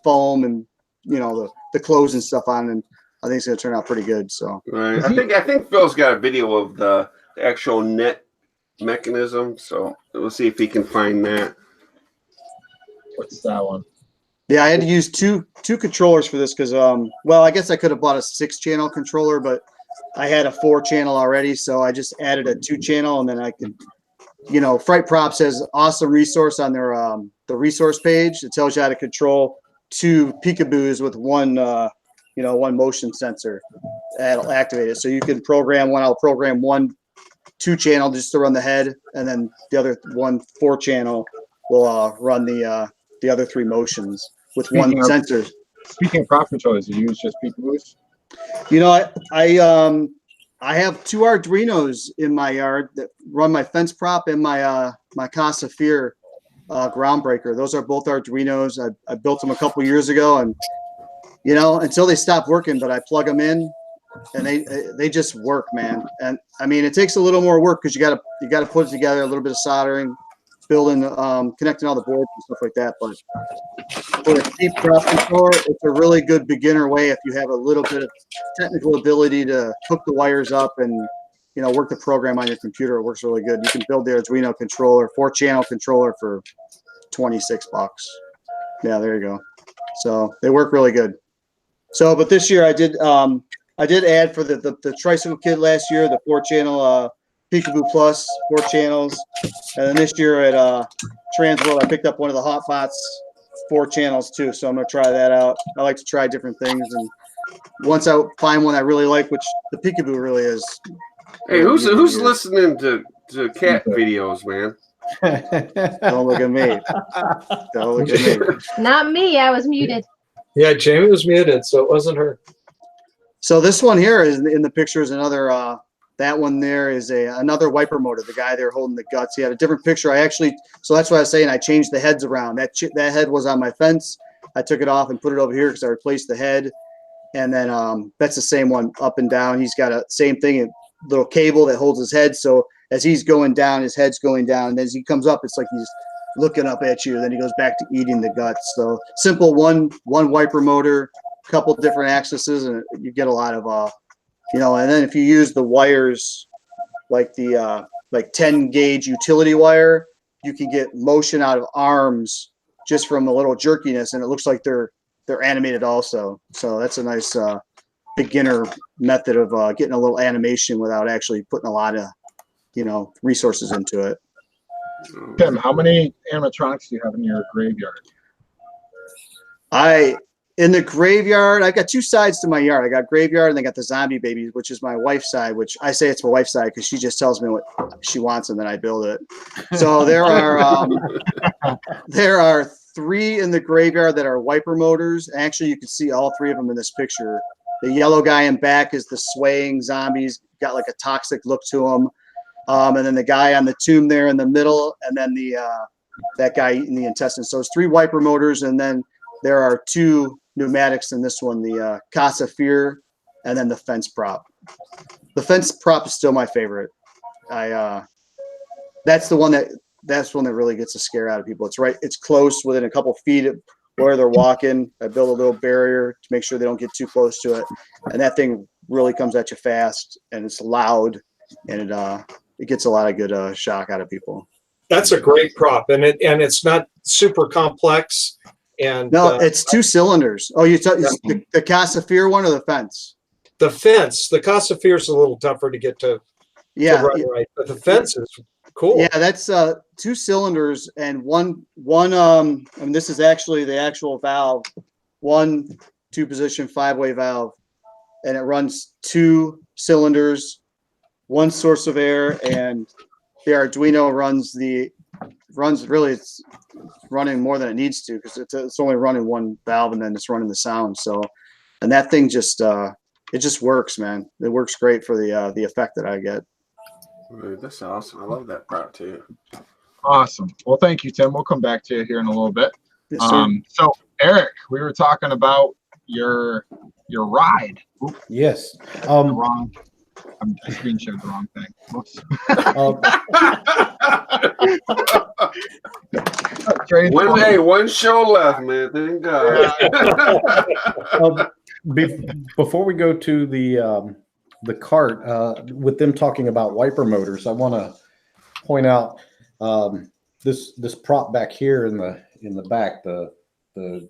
foam and, the clothes and stuff on, and I think it's going to turn out pretty good. So, right. I think Phil's got a video of the actual net mechanism, so we'll see if he can find that. What's that one? Yeah, I had to use two controllers for this because, I guess I could have bought a 6-channel controller, but I had a 4-channel already, so I just added a 2-channel, and then I could, Fright Props has an awesome resource on their the resource page. It tells you how to control 2 peekaboos with one motion sensor that'll activate it. So you can program one. I'll program one 2-channel just to run the head, and then the other 4-channel will run the other 3 motions with one sensor. Speaking of prop controllers, you use just peekaboos? I have 2 Arduinos in my yard that run my fence prop and my my Casa Fear groundbreaker. Those are both Arduinos. I built them a couple years ago, and until they stop working, but I plug them in, and they just work, man. And I mean, it takes a little more work because you gotta put it together, a little bit of soldering, building, connecting all the boards and stuff like that. But for a cheap prop controller, it's a really good beginner way if you have a little bit of technical ability to hook the wires up and work the program on your computer. It works really good. You can build the Arduino controller, 4-channel controller for $26. Yeah, there you go. So they work really good. So, but this year I did add for the Tricycle Kid last year, the 4-channel Peekaboo Plus, 4 channels. And then this year at Transworld, I picked up one of the Hot Pots 4 channels too. So I'm going to try that out. I like to try different things. And once I find one I really like, which the Peekaboo really is. Hey, who's listening to cat videos, man? Don't look at me. Don't look at me. Not me. I was muted. Yeah, Jamie was muted, so it wasn't her. So this one here is in the picture is another. That one there is another wiper motor. The guy there holding the guts. He had a different picture. So that's what I was saying. I changed the heads around. That head was on my fence. I took it off and put it over here because I replaced the head. And then that's the same one up and down. He's got a same thing, a little cable that holds his head. So as he's going down, his head's going down. And as he comes up, it's like he's looking up at you. Then he goes back to eating the guts. So simple one wiper motor, couple different axes, and you get a lot of and then if you use the wires like the like 10 gauge utility wire, you can get motion out of arms just from a little jerkiness, and it looks like they're animated also. So that's a nice beginner method of getting a little animation without actually putting a lot of, resources into it. Tim, how many animatronics do you have in your graveyard? In the graveyard, I got two sides to my yard. I got graveyard and I got the zombie babies, which is my wife's side, which I say it's my wife's side because she just tells me what she wants and then I build it. So there are 3 in the graveyard that are wiper motors. Actually, you can see all 3 of them in this picture. The yellow guy in back is the swaying zombies, got like a toxic look to him. And then the guy on the tomb there in the middle, and then that guy eating the intestines. So it's 3 wiper motors, and then there are 2 pneumatics in this one, the Casa Fear and then the fence prop. The fence prop is still my favorite. That's the one that really gets a scare out of people. It's close within a couple feet of where they're walking. I build a little barrier to make sure they don't get too close to it. And that thing really comes at you fast, and it's loud, and it gets a lot of good shock out of people. That's a great prop, and it's not super complex. And no, it's 2 cylinders. Oh, the Casa Fear one or the fence? The fence. The Casa Fear is a little tougher to get to. Yeah, right. But the fence is cool. Yeah, that's 2 cylinders and one. I mean, this is actually the actual valve, 1 2-position 5-way valve, and it runs 2 cylinders, 1 source of air, and the Arduino it's running more than it needs to because it's only running 1 valve and then it's running the sound. So, and that thing just it just works, man. It works great for the effect that I get. That's awesome. I love that prop too. Awesome. Well, thank you, Tim. We'll come back to you here in a little bit. Yes, sir. So Eric, we were talking about your ride. Oops, Yes. I screen shared the wrong thing. Whoops. One show left, man. Thank God. Before we go to the cart, with them talking about wiper motors, I want to point out this prop back here in the back, the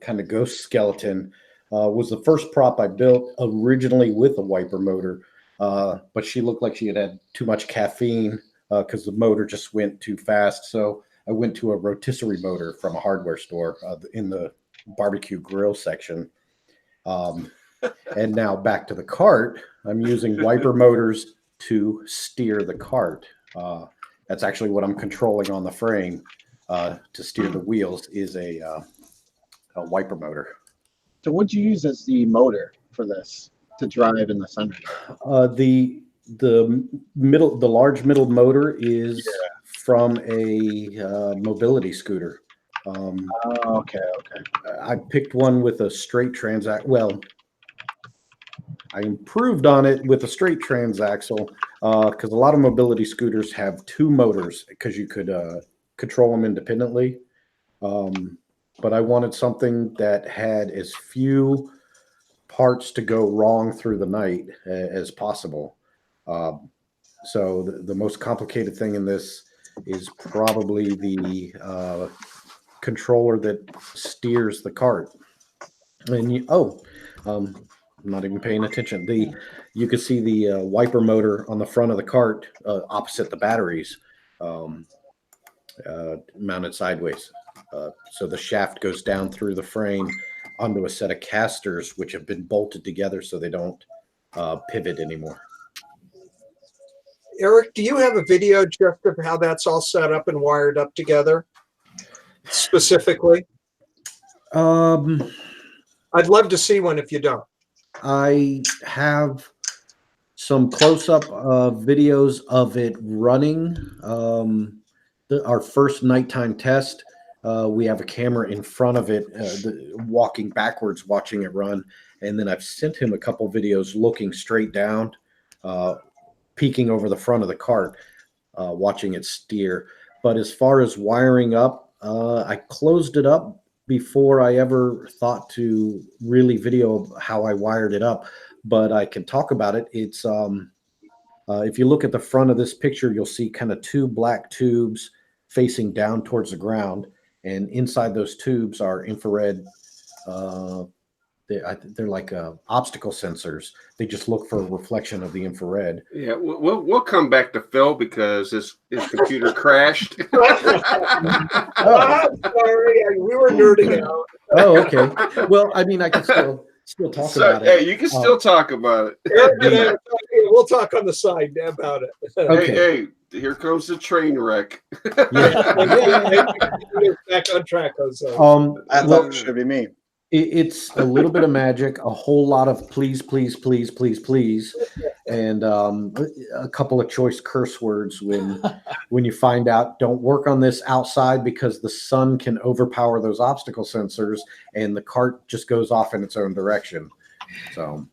kind of ghost skeleton, was the first prop I built originally with a wiper motor. But she looked like she had too much caffeine because the motor just went too fast. So I went to a rotisserie motor from a hardware store in the barbecue grill section. And now back to the cart. I'm using wiper motors to steer the cart. That's actually what I'm controlling on the frame to steer the wheels is a wiper motor. So what'd you use as the motor for this to drive in the center? The large middle motor is from a mobility scooter. Okay. I picked one with a straight transaxle. Well, I improved on it with a straight transaxle because a lot of mobility scooters have 2 motors because you could control them independently. But I wanted something that had as few parts to go wrong through the night as possible. So the most complicated thing in this is probably the controller that steers the cart. And I'm not even paying attention. You can see the wiper motor on the front of the cart opposite the batteries, mounted sideways. So the shaft goes down through the frame onto a set of casters, which have been bolted together so they don't pivot anymore. Eric, do you have a video just of how that's all set up and wired up together specifically? I'd love to see one if you don't. I have some close-up videos of it running. Our first nighttime test, we have a camera in front of it, walking backwards, watching it run. And then I've sent him a couple videos looking straight down, peeking over the front of the cart, watching it steer. But as far as wiring up, I closed it up before I ever thought to really video how I wired it up. But I can talk about it. It's If you look at the front of this picture, you'll see kind of 2 black tubes facing down towards the ground. And inside those tubes are infrared. They're like obstacle sensors. They just look for a reflection of the infrared. Yeah, we'll come back to Phil because his computer crashed. I'm sorry, we were nerding out. Oh, okay. Well, I mean, I can still talk about it. Hey, you can still talk about it. Eric and I, we'll talk on the side about it. Okay. Hey, here comes the train wreck. Back on track, Jose. I thought it should be me. It's a little bit of magic, a whole lot of please, please, please, please, please, and a couple of choice curse words when you find out don't work on this outside because the sun can overpower those obstacle sensors and the cart just goes off in its own direction. So,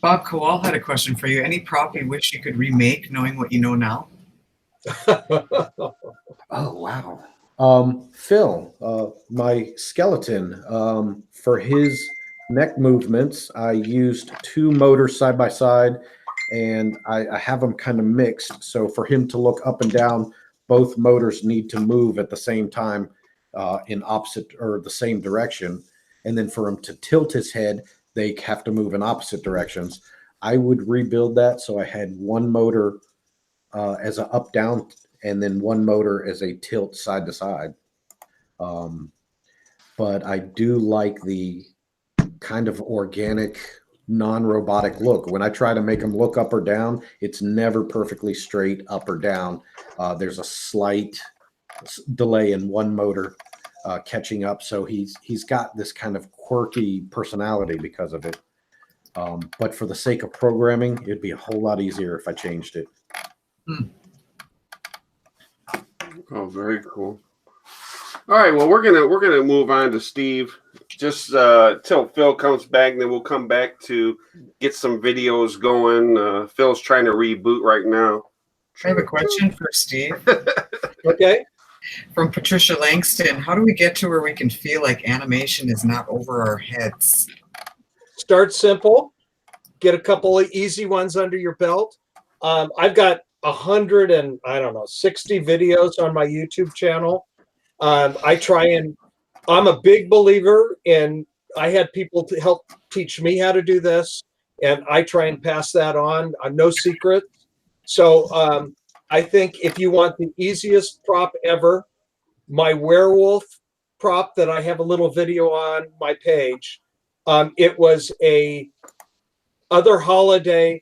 Bob Kowal had a question for you. Any prop you wish you could remake, knowing what you know now? Oh wow. Phil, my skeleton, for his neck movements, I used 2 motors side by side, and I have them kind of mixed. So for him to look up and down, both motors need to move at the same time in opposite or the same direction. And then for him to tilt his head, they have to move in opposite directions. I would rebuild that so I had 1 motor as an up-down and then 1 motor as a tilt side to side. But I do like the kind of organic, non-robotic look. When I try to make them look up or down, it's never perfectly straight up or down. There's a slight delay in 1 motor catching up. So he's got this kind of quirky personality because of it. But for the sake of programming, it'd be a whole lot easier if I changed it. Oh, very cool. All right, well, we're gonna move on to Steve. Just till Phil comes back, and then we'll come back to get some videos going. Phil's trying to reboot right now. I have a question for Steve. Okay. From Patricia Langston. How do we get to where we can feel like animation is not over our heads? Start simple. Get a couple of easy ones under your belt. I've got 60 videos on my YouTube channel. I'm a big believer in, I had people to help teach me how to do this, and I try and pass that on. I'm no secret. So I think if you want the easiest prop ever, my werewolf prop that I have a little video on my page, it was a other holiday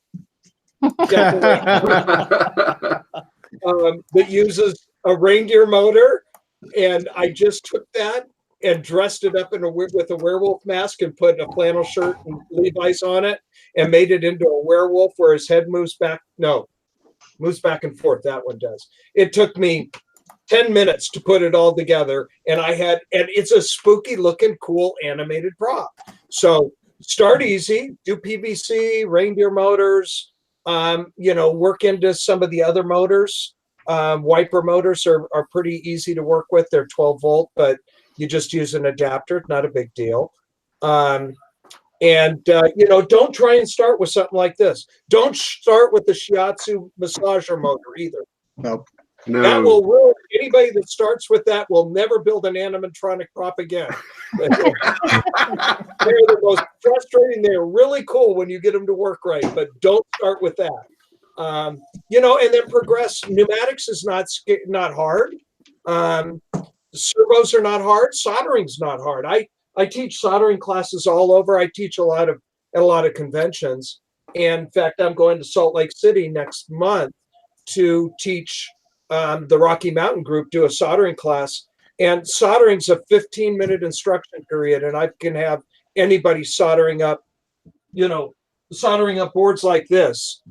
that uses a reindeer motor, and I just took that and dressed it up with a werewolf mask and put a flannel shirt and Levi's on it and made it into a werewolf where his head moves back and forth. That one does. It took me 10 minutes to put it all together, and it's a spooky looking, cool animated prop. So start easy, do PVC, reindeer motors, work into some of the other motors. Wiper motors are pretty easy to work with. They're 12 volt, but you just use an adapter. Not a big deal. Don't try and start with something like this. Don't start with the shiatsu massager motor either. Nope. No. That will ruin anybody that starts with that. Will never build an animatronic prop again. They're the most frustrating. They're really cool when you get them to work right, but don't start with that. And then progress. Pneumatics is not hard. Servos are not hard. Soldering's not hard. I teach soldering classes all over. I teach at a lot of conventions. And in fact, I'm going to Salt Lake City next month to teach the Rocky Mountain group, do a soldering class. And soldering's a 15-minute instruction period, and I can have anybody soldering up boards like this,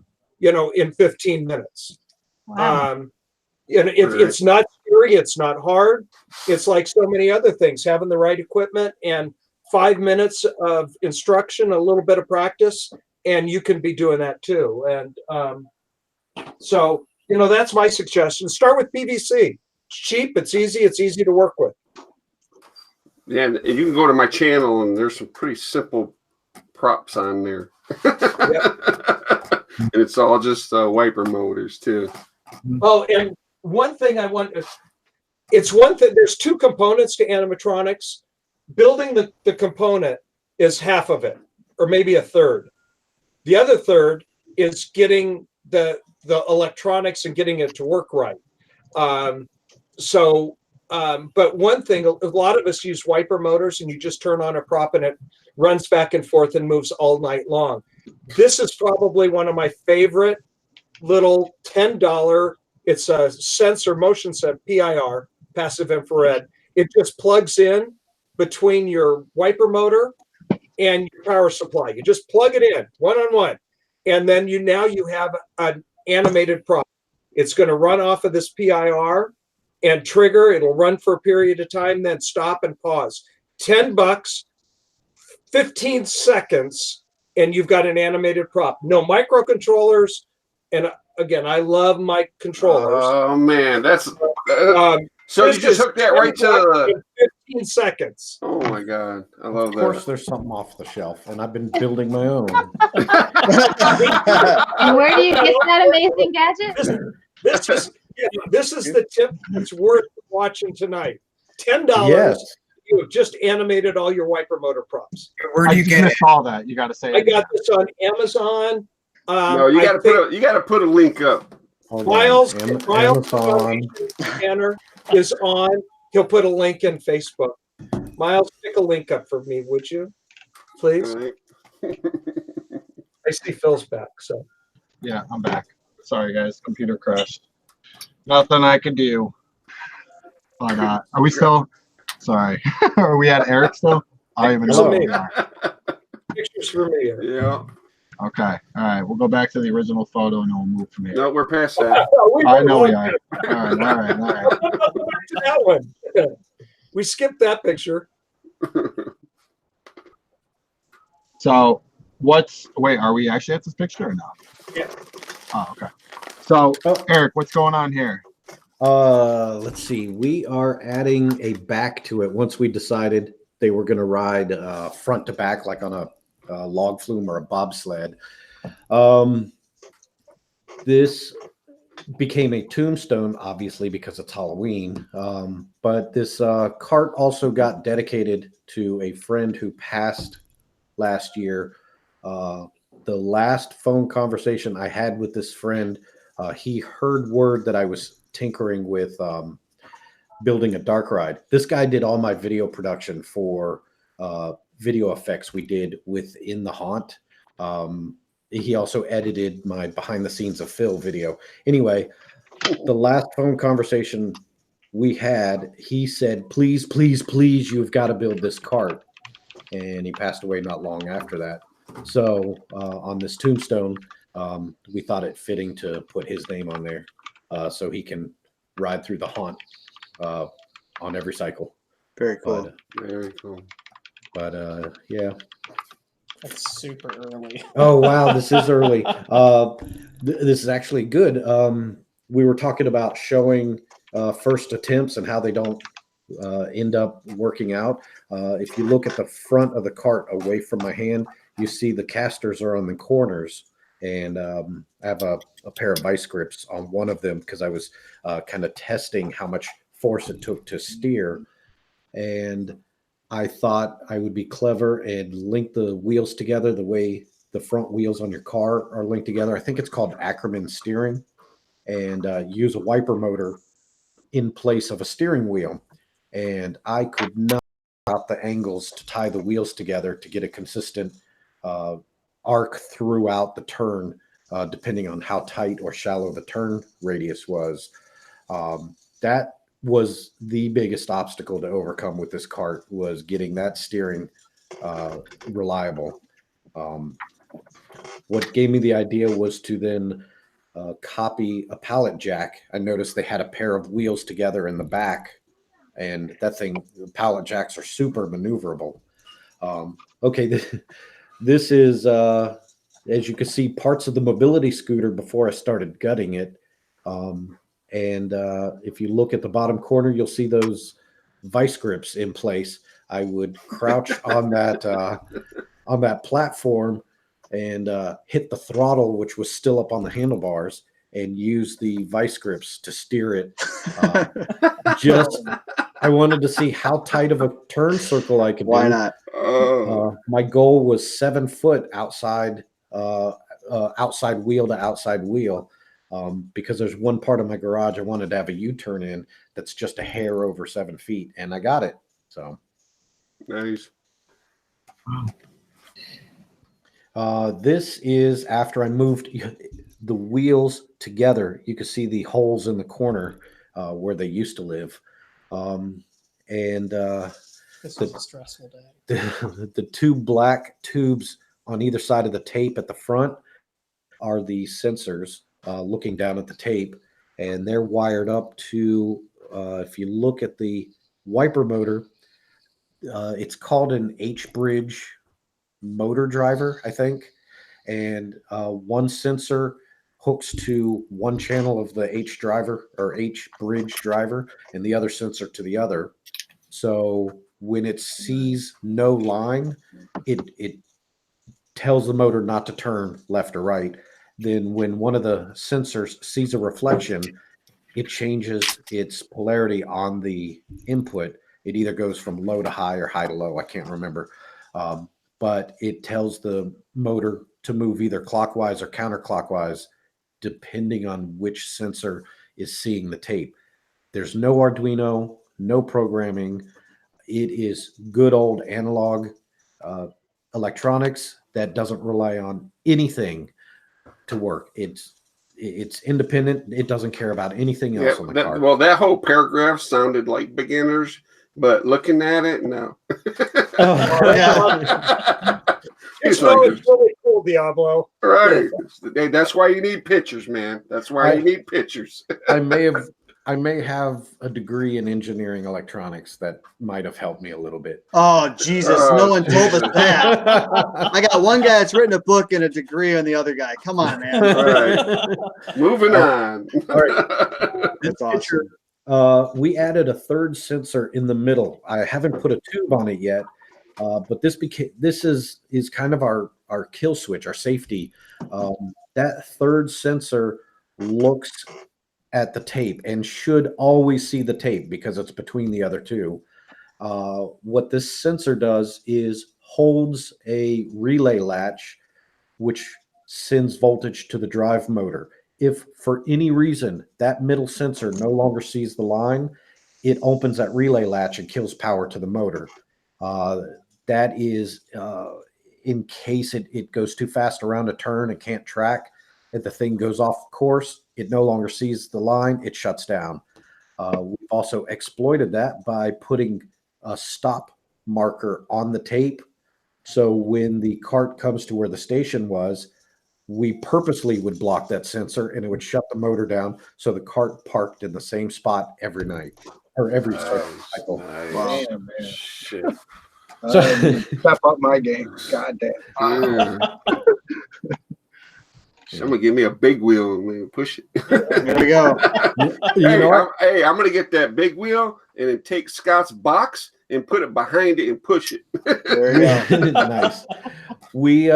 in 15 minutes. Wow. It's not scary. It's not hard. It's like so many other things, having the right equipment and 5 minutes of instruction, a little bit of practice, and you can be doing that too. And so that's my suggestion. Start with PVC. It's cheap. It's easy to work with. Yeah, and you can go to my channel, and there's some pretty simple props on there. and it's all just wiper motors too. Oh, and one thing I want, it's one thing, there's two components to animatronics. Building the component is half of it, or maybe a third. The other third is getting the electronics and getting it to work right. But one thing, a lot of us use wiper motors, and you just turn on a prop and it runs back and forth and moves all night long. This is probably one of my favorite little $10. It's a sensor, motion sensor, PIR, passive infrared. It just plugs in between your wiper motor and your power supply. You just plug it in one-on-one. And then you have an animated prop. It's going to run off of this PIR and trigger. It'll run for a period of time, then stop and pause. $10, 15 seconds, and you've got an animated prop. No microcontrollers. And again, I love my controllers. Oh man, that's so you just hooked that right to the 15 seconds. Oh my god, I love Of that. course, there's something off the shelf, and I've been building my own. And where do you get that amazing gadget? This is the tip that's worth watching tonight. $10. Yes. You have just animated all your wiper motor props. Where do you get it? All that you got to say. I got this on Amazon. No, you got to put a link up. Miles Amazon. Scanner is on. He'll put a link in Facebook. Miles, pick a link up for me, would you, please? All right. I see Phil's back. So Yeah, I'm back. Sorry, guys. Computer crashed. Nothing I can do. But are we still? Sorry. Are we at Eric still? I don't even know. Hello. where we are. pictures for me. Yeah. Okay. All right. We'll go back to the original photo and then we'll move from here. No, we're past that. I know we are. All right. All right. All right. Back to that one. We skipped that picture. So wait, are we actually at this picture or no? Yeah. Oh, okay. So Eric, what's going on here? Let's see. We are adding a back to it. Once we decided they were going to ride front to back, like on a log flume or a bobsled. This became a tombstone, obviously, because it's Halloween. But this cart also got dedicated to a friend who passed last year. The last phone conversation I had with this friend, he heard word that I was tinkering with building a dark ride. This guy did all my video production for video effects we did within the haunt. He also edited my behind the scenes of Phil video. Anyway, the last phone conversation we had, he said, please, please, please, you've got to build this cart. And he passed away not long after that. So on this tombstone, we thought it fitting to put his name on there so he can ride through the haunt on every cycle. Very cool. Very cool. But yeah. That's super early. Oh, wow. This is early. This is actually good. We were talking about showing first attempts and how they don't end up working out. If you look at the front of the cart away from my hand, you see the casters are on the corners. And I have a pair of vice grips on one of them because I was kind of testing how much force it took to steer. And I thought I would be clever and link the wheels together the way the front wheels on your car are linked together. I think it's called Ackerman steering, and use a wiper motor in place of a steering wheel. And I could not out the angles to tie the wheels together to get a consistent arc throughout the turn, depending on how tight or shallow the turn radius was. That was the biggest obstacle to overcome with this cart, was getting that steering reliable. What gave me the idea was to then copy a pallet jack. I noticed they had a pair of wheels together in the back, and that thing, pallet jacks are super maneuverable. Okay, this is, as you can see, parts of the mobility scooter before I started gutting it. And if you look at the bottom corner, you'll see those vice grips in place. I would crouch on that platform and hit the throttle, which was still up on the handlebars, and used the vice grips to steer it. I wanted to see how tight of a turn circle I could do. Why not? My goal was 7 foot outside outside wheel to outside wheel, because there's one part of my garage I wanted to have a U-turn in that's just a hair over 7 feet, and I got it. So Nice. this is after I moved the wheels together. You can see the holes in the corner where they used to live. This was a stressful day. The two black tubes on either side of the tape at the front are the sensors looking down at the tape, and they're wired up to, if you look at the wiper motor, it's called an H-bridge motor driver, I think. And one sensor hooks to one channel of the H driver or H bridge driver, and the other sensor to the other. So when it sees no line, it tells the motor not to turn left or right. Then when one of the sensors sees a reflection, it changes its polarity on the input. It either goes from low to high or high to low. I can't remember. But it tells the motor to move either clockwise or counterclockwise, depending on which sensor is seeing the tape. There's no Arduino, no programming. It is good old analog electronics that doesn't rely on anything to work. It's independent. It doesn't care about anything else on the car. Well, that whole paragraph sounded like beginners, but looking at it, no. It's really cool, Diablo. Right. Hey, that's why you need pictures, man. That's why you need pictures. I may have a degree in engineering electronics that might have helped me a little bit. Oh, Jesus. No one told us that. I got one guy that's written a book and a degree on the other guy. Come on, man. All right. Moving on. All right. That's awesome. We added a third sensor in the middle. I haven't put a tube on it yet, but this is kind of our kill switch, our safety. That third sensor looks at the tape and should always see the tape because it's between the other two. What this sensor does is holds a relay latch, which sends voltage to the drive motor. If for any reason that middle sensor no longer sees the line, it opens that relay latch and kills power to the motor. That is in case it goes too fast around a turn and can't track. If the thing goes off course, it no longer sees the line, it shuts down. We've also exploited that by putting a stop marker on the tape. So when the cart comes to where the station was, we purposely would block that sensor and it would shut the motor down. So the cart parked in the same spot every night or every cycle. Nice. Wow. Shit. Step up my game. God damn. Yeah. Somebody give me a big wheel and push it. There we go. I'm going to get that big wheel and then take Scott's box and put it behind it and push it. There you go. Nice. We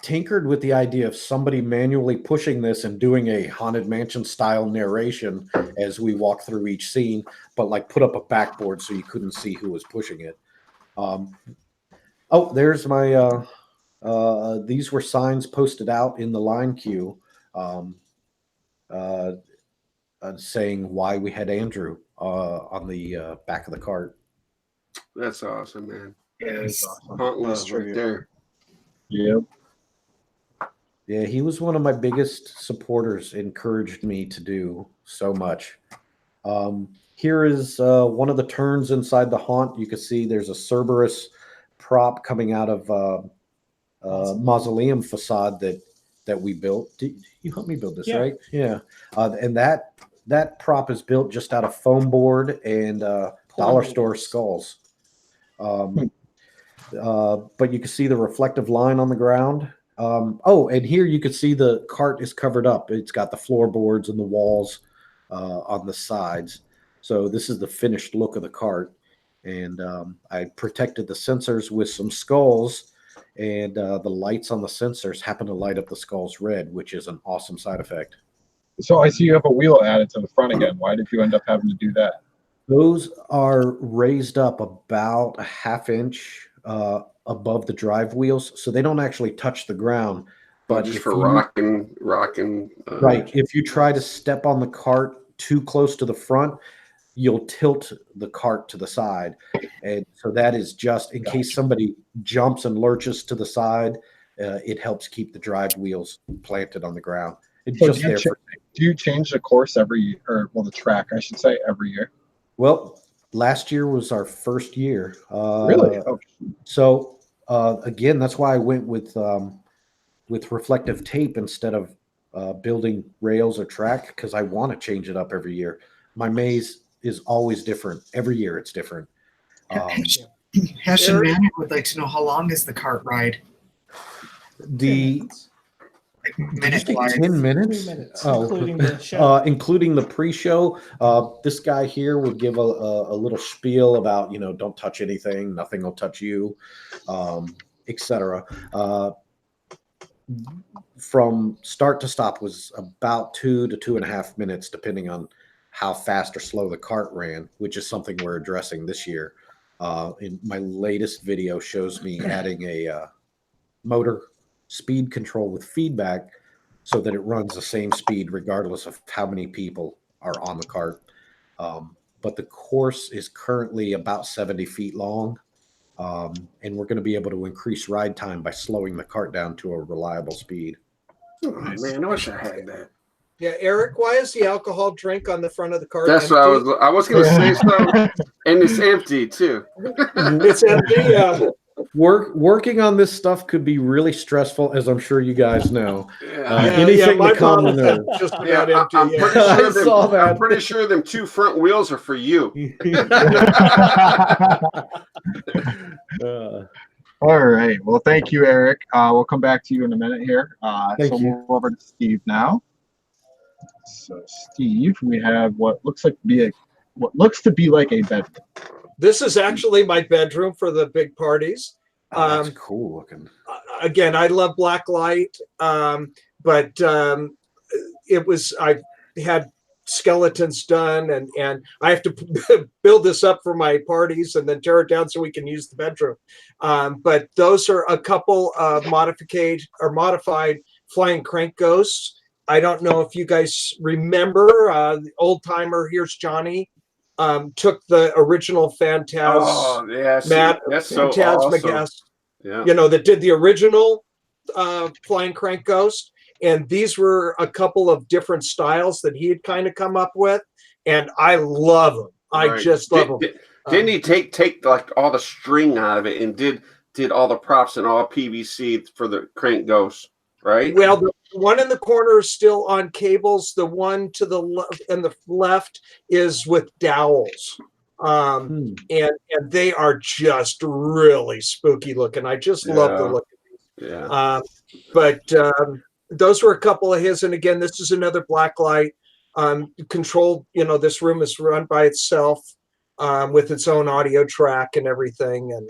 tinkered with the idea of somebody manually pushing this and doing a Haunted Mansion style narration as we walk through each scene, but like put up a backboard so you couldn't see who was pushing it. There's my these were signs posted out in the line queue saying why we had Andrew on the back of the cart. That's awesome, man. Yeah, it's awesome. Haunt love right there. Yep. Yeah, he was one of my biggest supporters, encouraged me to do so much. Here is one of the turns inside the haunt. You can see there's a Cerberus prop coming out of mausoleum facade that we built. You helped me build this, right? Yeah. And that prop is built just out of foam board and dollar store skulls. But you can see the reflective line on the ground. And here you can see the cart is covered up. It's got the floorboards and the walls on the sides. So this is the finished look of the cart. And I protected the sensors with some skulls and the lights on the sensors happen to light up the skulls red, which is an awesome side effect. So I see you have a wheel added to the front again. Why did you end up having to do that? Those are raised up about a half-inch above the drive wheels, so they don't actually touch the ground. But just for rocking. Right. If you try to step on the cart too close to the front, you'll tilt the cart to the side. And so that is just in case somebody jumps and lurches to the side, it helps keep the drive wheels planted on the ground. It's So just there for. Do you change the course every year, or well, the track, I should say, every year? Well, last year was our first year. Really? Oh. So again, that's why I went with reflective tape instead of building rails or track, because I want to change it up every year. My maze is always different. Every year it's different. Hesh and Mannix would like to know, how long is the cart ride? The Minute 10 minutes? 3 minutes, Oh, including the show. including the pre-show. This guy here would give a little spiel about, don't touch anything, nothing will touch you, etc. From start to stop was about 2 to 2.5 minutes, depending on how fast or slow the cart ran, which is something we're addressing this year. In my latest video shows me adding a motor speed control with feedback so that it runs the same speed regardless of how many people are on the cart. But the course is currently about 70 feet long. And we're going to be able to increase ride time by slowing the cart down to a reliable speed. Oh, man, I wish I had that. Yeah, Eric, why is the alcohol drink on the front of the cart That's empty? what I was going to say something, and it's empty too. It's empty. Working on this stuff could be really stressful, as I'm sure you guys know. Anything my to calm the bottle's nerves. just about empty. I'm pretty I sure saw that. I'm pretty sure them 2 front wheels are for you. All right. Well, thank you, Eric. We'll come back to you in a minute here. Thank so you. we'll move over to Steve now. So, Steve, we have what looks to be like a bedroom. This is actually my bedroom for the big parties. Oh, that's cool looking. Again, I love black light, but I had skeletons done, and I have to build this up for my parties and then tear it down so we can use the bedroom. But those are a couple of modified flying crank ghosts. I don't know if you guys remember, the old timer, here's Johnny, took the original Phantasm. That's so awesome. Yeah. That did the original flying crank ghost. And these were a couple of different styles that he had kind of come up with. And I love them. I just love them. Didn't he take like all the string out of it and did all the props and all PVC for the crank ghost, right? Well, the one in the corner is still on cables. The one to the left and the left is with dowels. And they are just really spooky looking. I just love the look of these. Yeah. But those were a couple of his. And again, this is another black light controlled. This room is run by itself with its own audio track and everything. And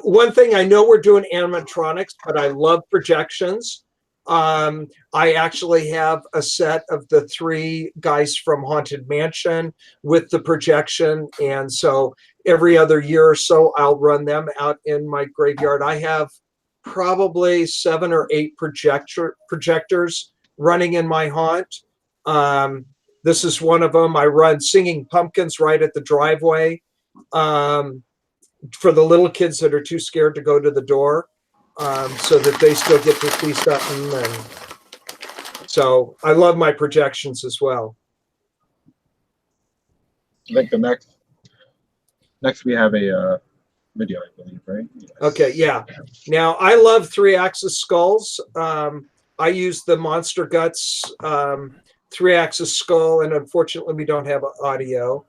one thing, I know we're doing animatronics, but I love projections. I actually have a set of the 3 guys from Haunted Mansion with the projection. And so every other year or so, I'll run them out in my graveyard. I have probably 7 or 8 projectors running in my haunt. This is one of them. I run Singing Pumpkins right at the driveway for the little kids that are too scared to go to the door, so that they still get to see something. And so I love my projections as well. I think the next we have a video, I believe, right? Yes. Okay, yeah. Now, I love 3-axis skulls. I use the Monster Guts 3-axis skull, and unfortunately, we don't have audio.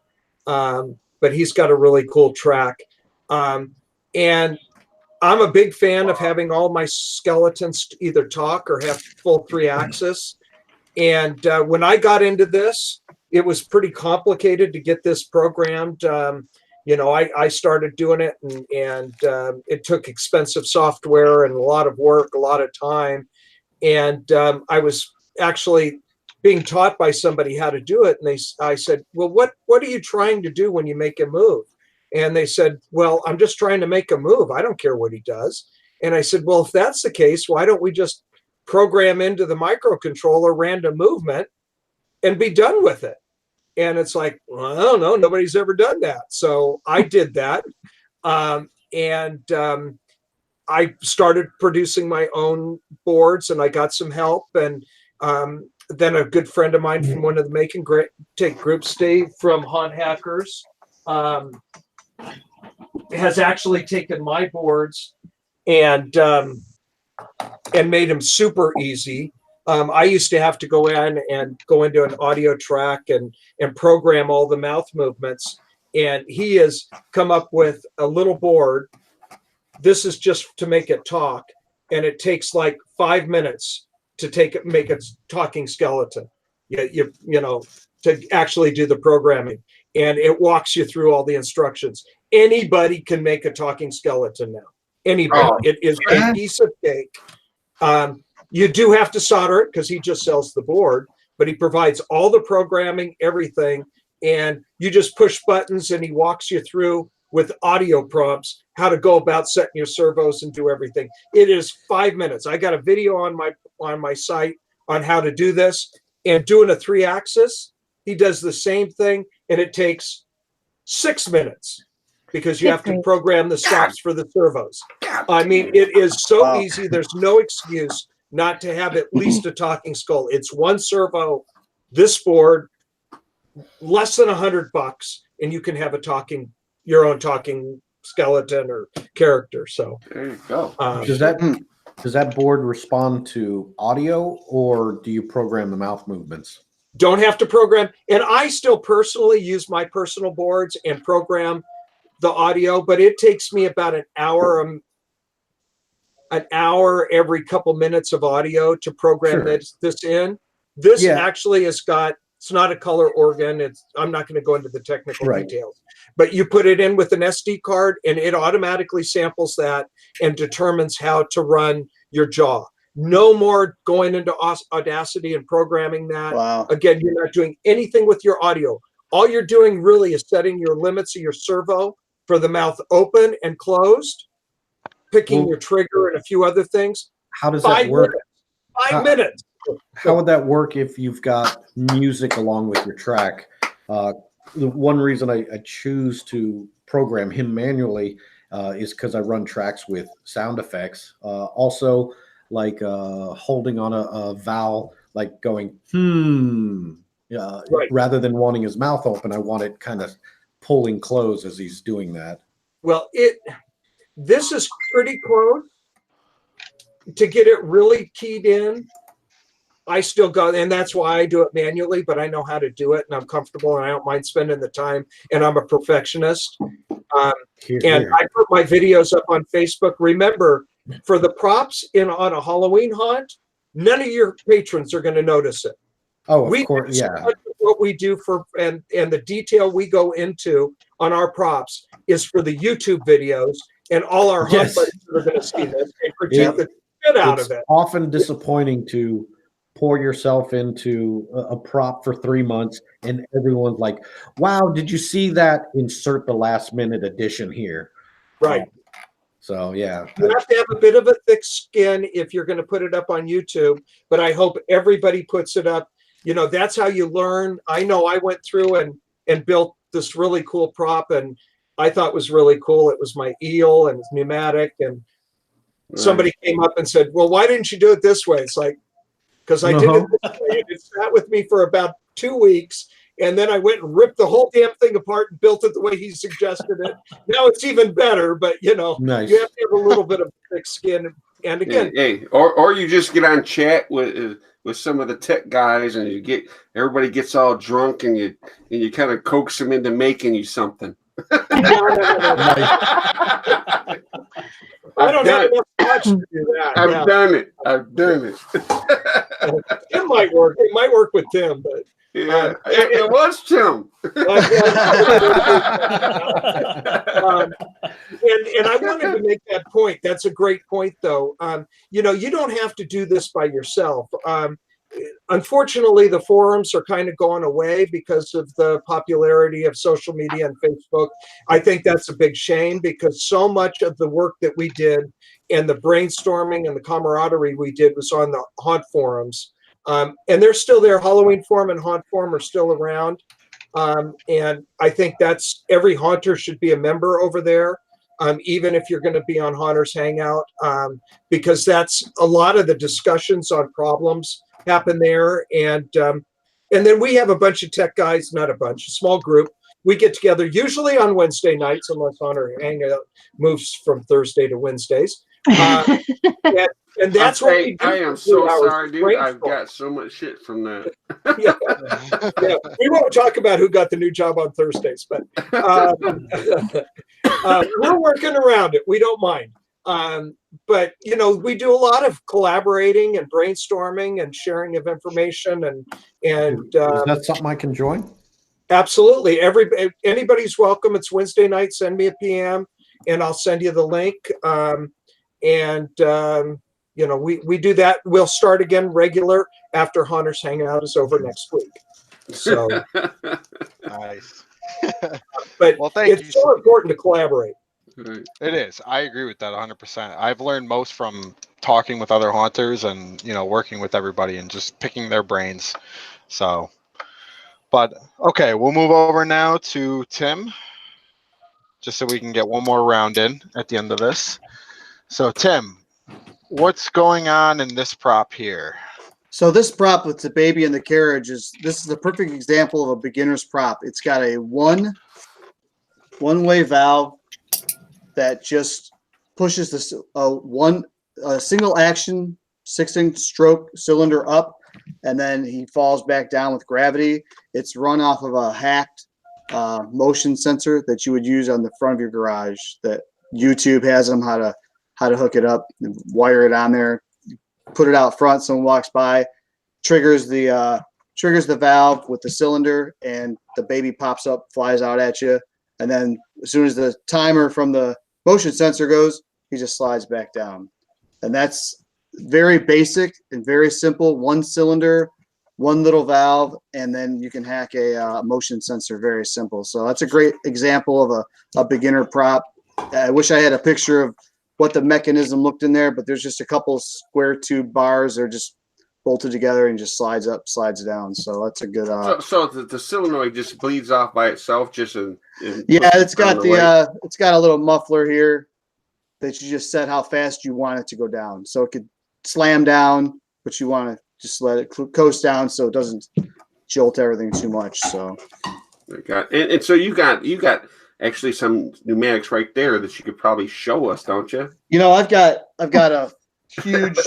But he's got a really cool track. And I'm a big fan of having all my skeletons either talk or have full 3-axis. And when I got into this, it was pretty complicated to get this programmed. I started doing it, and it took expensive software and a lot of work, a lot of time. And I was actually being taught by somebody how to do it. And I said, well, what are you trying to do when you make a move? And they said, well, I'm just trying to make a move. I don't care what he does. And I said, well, if that's the case, why don't we just program into the microcontroller random movement and be done with it? And it's like, well, I don't know. Nobody's ever done that. So I did that. I started producing my own boards, and I got some help. And then a good friend of mine from one of the Make and Take groups, Steve from Haunt Hackers, has actually taken my boards and made them super easy. I used to have to go in and go into an audio track and program all the mouth movements. And he has come up with a little board. This is just to make it talk. And it takes like 5 minutes to make a talking skeleton, to actually do the programming. And it walks you through all the instructions. Anybody can make a talking skeleton now. Anybody. Oh, it is a piece of cake. You do have to solder it because he just sells the board, but he provides all the programming, everything, and you just push buttons and he walks you through with audio prompts how to go about setting your servos and do everything. It is 5 minutes. I got a video on my site on how to do this, and doing a 3-axis, he does the same thing, and it takes 6 minutes because you have to program the stops for the servos. I mean, it is so easy. There's no excuse not to have at least a talking skull. It's one servo, this board, less than $100, and you can have your own talking skeleton or character. So there you go. Does that board respond to audio, or do you program the mouth movements? Don't have to program. And I still personally use my personal boards and program the audio, but it takes me about an hour every couple minutes of audio to program this in. This actually has got, it's not a color organ. I'm not going to go into the technical details, but you put it in with an SD card and it automatically samples that and determines how to run your jaw. No more going into Audacity and programming that. Wow. Again, you're not doing anything with your audio. All you're doing really is setting your limits of your servo for the mouth open and closed, picking your trigger and a few other things. How does that work? 5 minutes. How would that work if you've got music along with your track? The one reason I choose to program him manually is because I run tracks with sound effects. Also, like holding on a vowel, like going, rather than wanting his mouth open, I want it kind of pulling close as he's doing that. Well, this is pretty close to get it really keyed in. I still got, and that's why I do it manually, but I know how to do it and I'm comfortable and I don't mind spending the time, and I'm a perfectionist. And I put my videos up on Facebook. Remember, for the props on a Halloween haunt, none of your patrons are going to notice it. Oh, of course, yeah. What we do and the detail we go into on our props is for the YouTube videos, and all our haunt buddies are going to see this and critique the shit out of it. It's often disappointing to pour yourself into a prop for 3 months and everyone's like, wow, did you see that? Insert the last minute addition here. Right. So yeah, you have to have a bit of a thick skin if you're going to put it up on YouTube, but I hope everybody puts it up. That's how you learn. I know I went through and built this really cool prop, and I thought it was really cool. It was my eel and it's pneumatic, and somebody came up and said, well, why didn't you do it this way? It's like, because I did it this way, and it sat with me for about 2 weeks, and then I went and ripped the whole damn thing apart and built it the way he suggested it. Now it's even better, but nice. You have to have a little bit of thick skin. And again, or you just get on chat with some of the tech guys, and everybody gets all drunk, and you kind of coax them into making you something. I don't have enough touch to do that. I've done it. It might work. It might work with Tim, but Yeah, it was Tim. And I wanted to make that point. That's a great point, though. You know, you don't have to do this by yourself. Unfortunately, the forums are kind of going away because of the popularity of social media and Facebook. I think that's a big shame because so much of the work that we did and the brainstorming and the camaraderie we did was on the Haunt forums. And they're still there. Halloween Forum and Haunt Forum are still around. And I think that's every haunter should be a member over there, even if you're going to be on Haunters Hangout, because that's a lot of the discussions on problems happen there. And then we have a bunch of tech guys, not a bunch, a small group. We get together usually on Wednesday nights, unless Haunter Hangout moves from Thursday to Wednesdays. And that's what we do. I am so sorry, dude. I've got so much shit from that. Yeah. We won't talk about who got the new job on Thursdays, but we're working around it. We don't mind. But you know, we do a lot of collaborating and brainstorming and sharing of information. And is that something I can join? Absolutely. Anybody's welcome. It's Wednesday night. Send me a PM, and I'll send you the link. You know, we do that. We'll start again regular after Haunters Hangout is over next week. So nice. But well, thank it's so important to collaborate. It is. I agree with that 100%. I've learned most from talking with other haunters and, you know, working with everybody and just picking their brains. So, but okay, we'll move over now to Tim, just so we can get one more round in at the end of this. So Tim, what's going on in this prop here? So this prop with the baby in the carriage this is a perfect example of a beginner's prop. It's got a one-way valve that just pushes this single action 6-inch stroke cylinder up, and then he falls back down with gravity. It's run off of a hacked motion sensor that you would use on the front of your garage. That YouTube has them how to hook it up and wire it on there, put it out front. Someone walks by, triggers the valve with the cylinder, and the baby pops up, flies out at you. And then as soon as the timer from the motion sensor goes, he just slides back down. And that's very basic and very simple. One cylinder, one little valve, and then you can hack a motion sensor. Very simple. So that's a great example of a beginner prop. I wish I had a picture of what the mechanism looked in there, but there's just a couple square tube bars. They're just bolted together and just slides up, slides down. So that's a good. So the solenoid just bleeds off by itself, just yeah. It's got it's got a little muffler here that you just set how fast you want it to go down. So it could slam down, but you want to just let it coast down so it doesn't jolt everything too much. So. Okay. And so you got actually some pneumatics right there that you could probably show us, don't you? You know, I've got a huge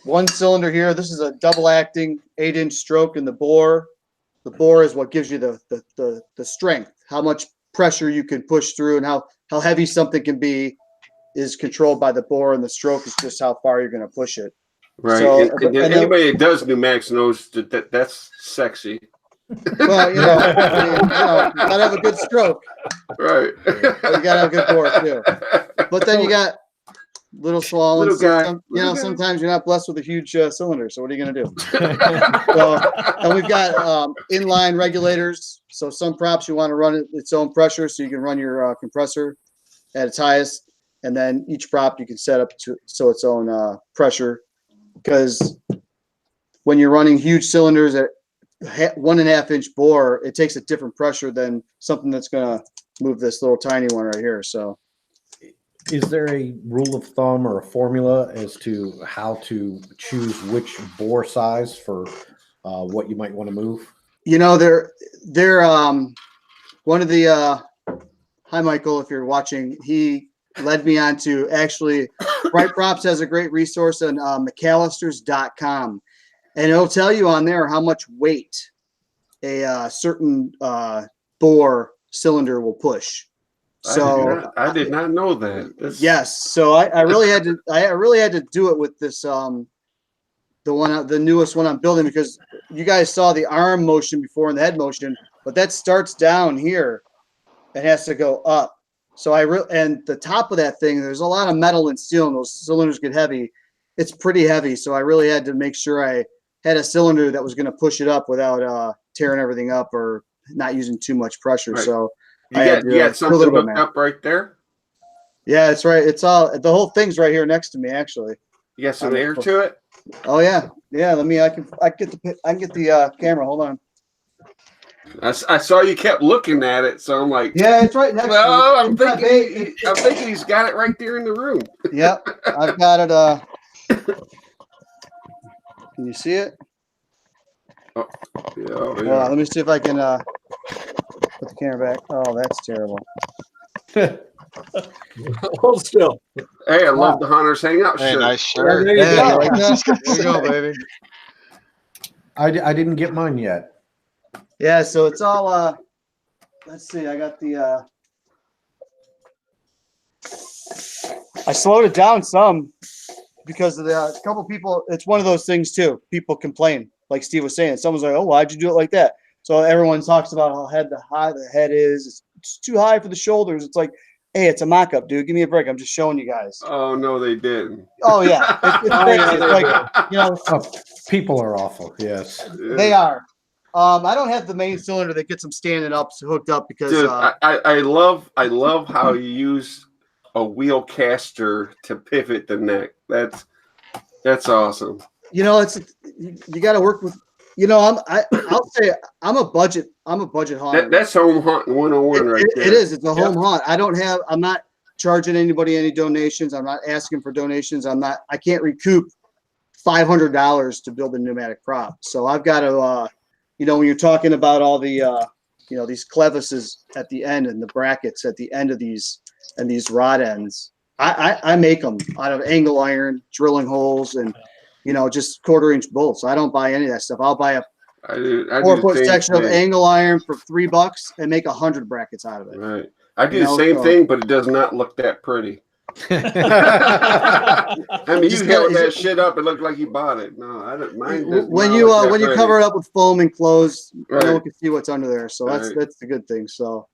one cylinder here. This is a double acting 8-inch stroke in the bore. The bore is what gives you the strength. How much pressure you can push through and how heavy something can be is controlled by the bore, and the stroke is just how far you're going to push it. Right. So, and anybody that does pneumatics knows that's sexy. Well, you gotta have a good stroke. Right. But you gotta have a good bore too. But then you got little small ones. Sometimes you're not blessed with a huge cylinder. So what are you gonna do? And we've got inline regulators. So some props you want to run its own pressure, so you can run your compressor at its highest, and then each prop you can set up so its own pressure. Because when you're running huge cylinders at 1.5-inch bore, it takes a different pressure than something that's going to move this little tiny one right here. So is there a rule of thumb or a formula as to how to choose which bore size for what you might want to move? You know, they're one of the hi Michael, if you're watching, he led me on to actually Bright Props has a great resource on McAllister's.com. And it'll tell you on there how much weight a certain bore cylinder will push. So I did not know that. Yes. So I really had to do it with this the newest one I'm building, because you guys saw the arm motion before and the head motion, but that starts down here. It has to go up. So and the top of that thing, there's a lot of metal and steel, and those cylinders get heavy. It's pretty heavy, so I really had to make sure I had a cylinder that was going to push it up without tearing everything up or not using too much pressure. Right. So you got something hooked up right there? Yeah, it's right. It's the whole thing's right here next to me, actually. You got some air to it? Oh yeah, yeah. I can get the camera. Hold on. I saw you kept looking at it, so I'm like, yeah, it's right next. No, I'm thinking he's got it right there in the room. Yep, I've got it. Can you see it? Oh, yeah. Let me see if I can put the camera back. Oh, that's terrible. Hold still. Hey, I love the Hunters Hangout shirt. Nice shirt. There you go. There you go, baby. I didn't get mine yet. Yeah, so it's all let's see, I got the I slowed it down some because of the couple people. It's one of those things too. People complain, like Steve was saying. Someone's like, "Oh, why'd you do it like that?" So everyone talks about how high the head is. It's too high for the shoulders. It's like, hey, it's a mock-up, dude. Give me a break. I'm just showing you guys. Oh no, they didn't. Oh yeah, it's crazy. It's like, people are awful. Yes, they are. I don't have the main cylinder that gets them standing up, hooked up because. Dude, I love how you use a wheel caster to pivot the neck. That's awesome. You got to work with. I'll say I'm a budget haunter. That's home hunting 101 right there. It is. It's a home haunt. I'm not charging anybody any donations. I'm not asking for donations. I can't recoup $500 to build a pneumatic prop. So I've got to, when you're talking about all the, these clevises at the end and the brackets at the end of these and these rod ends, I make them out of angle iron, drilling holes, and just 1/4-inch bolts. I don't buy any of that stuff. I'll buy a 4-foot section of angle iron for $3 and make 100 brackets out of it. Right. I do the same thing, but it does not look that pretty. I mean, you held that shit up. It looked like you bought it. No, I don't mind. When you cover it up with foam and close, no one can see what's under there. So that's the good thing. So,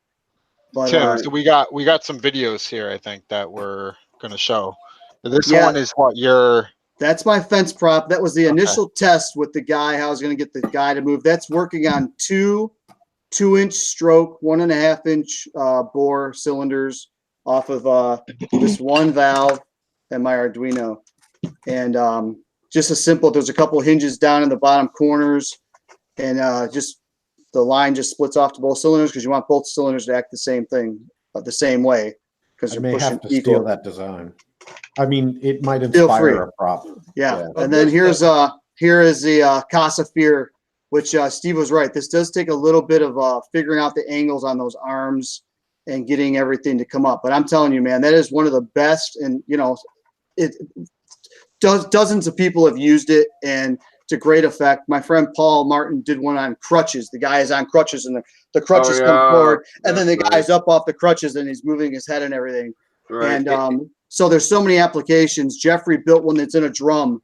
but, Tim, so we got some videos here, I think, that we're gonna show. This one is what your. That's my fence prop. That was the initial test with the guy. How I was going to get the guy to move. That's working on 2-inch stroke, 1.5-inch bore cylinders off of this one valve and my Arduino. And just a simple, there's a couple hinges down in the bottom corners, and just the line just splits off to both cylinders because you want both cylinders to act the same thing, the same way. Because you may have to steal that design. I mean, it might inspire a prop. Yeah. And then here is the Casa Fear, which Steve was right. This does take a little bit of figuring out the angles on those arms and getting everything to come up. But I'm telling you, man, that is one of the best. And dozens of people have used it, and to great effect. My friend Paul Martin did one on crutches. The guy is on crutches, and the crutches come forward, and then the guy's up off the crutches, and he's moving his head and everything. Right. And so there's so many applications. Jeffrey built one that's in a drum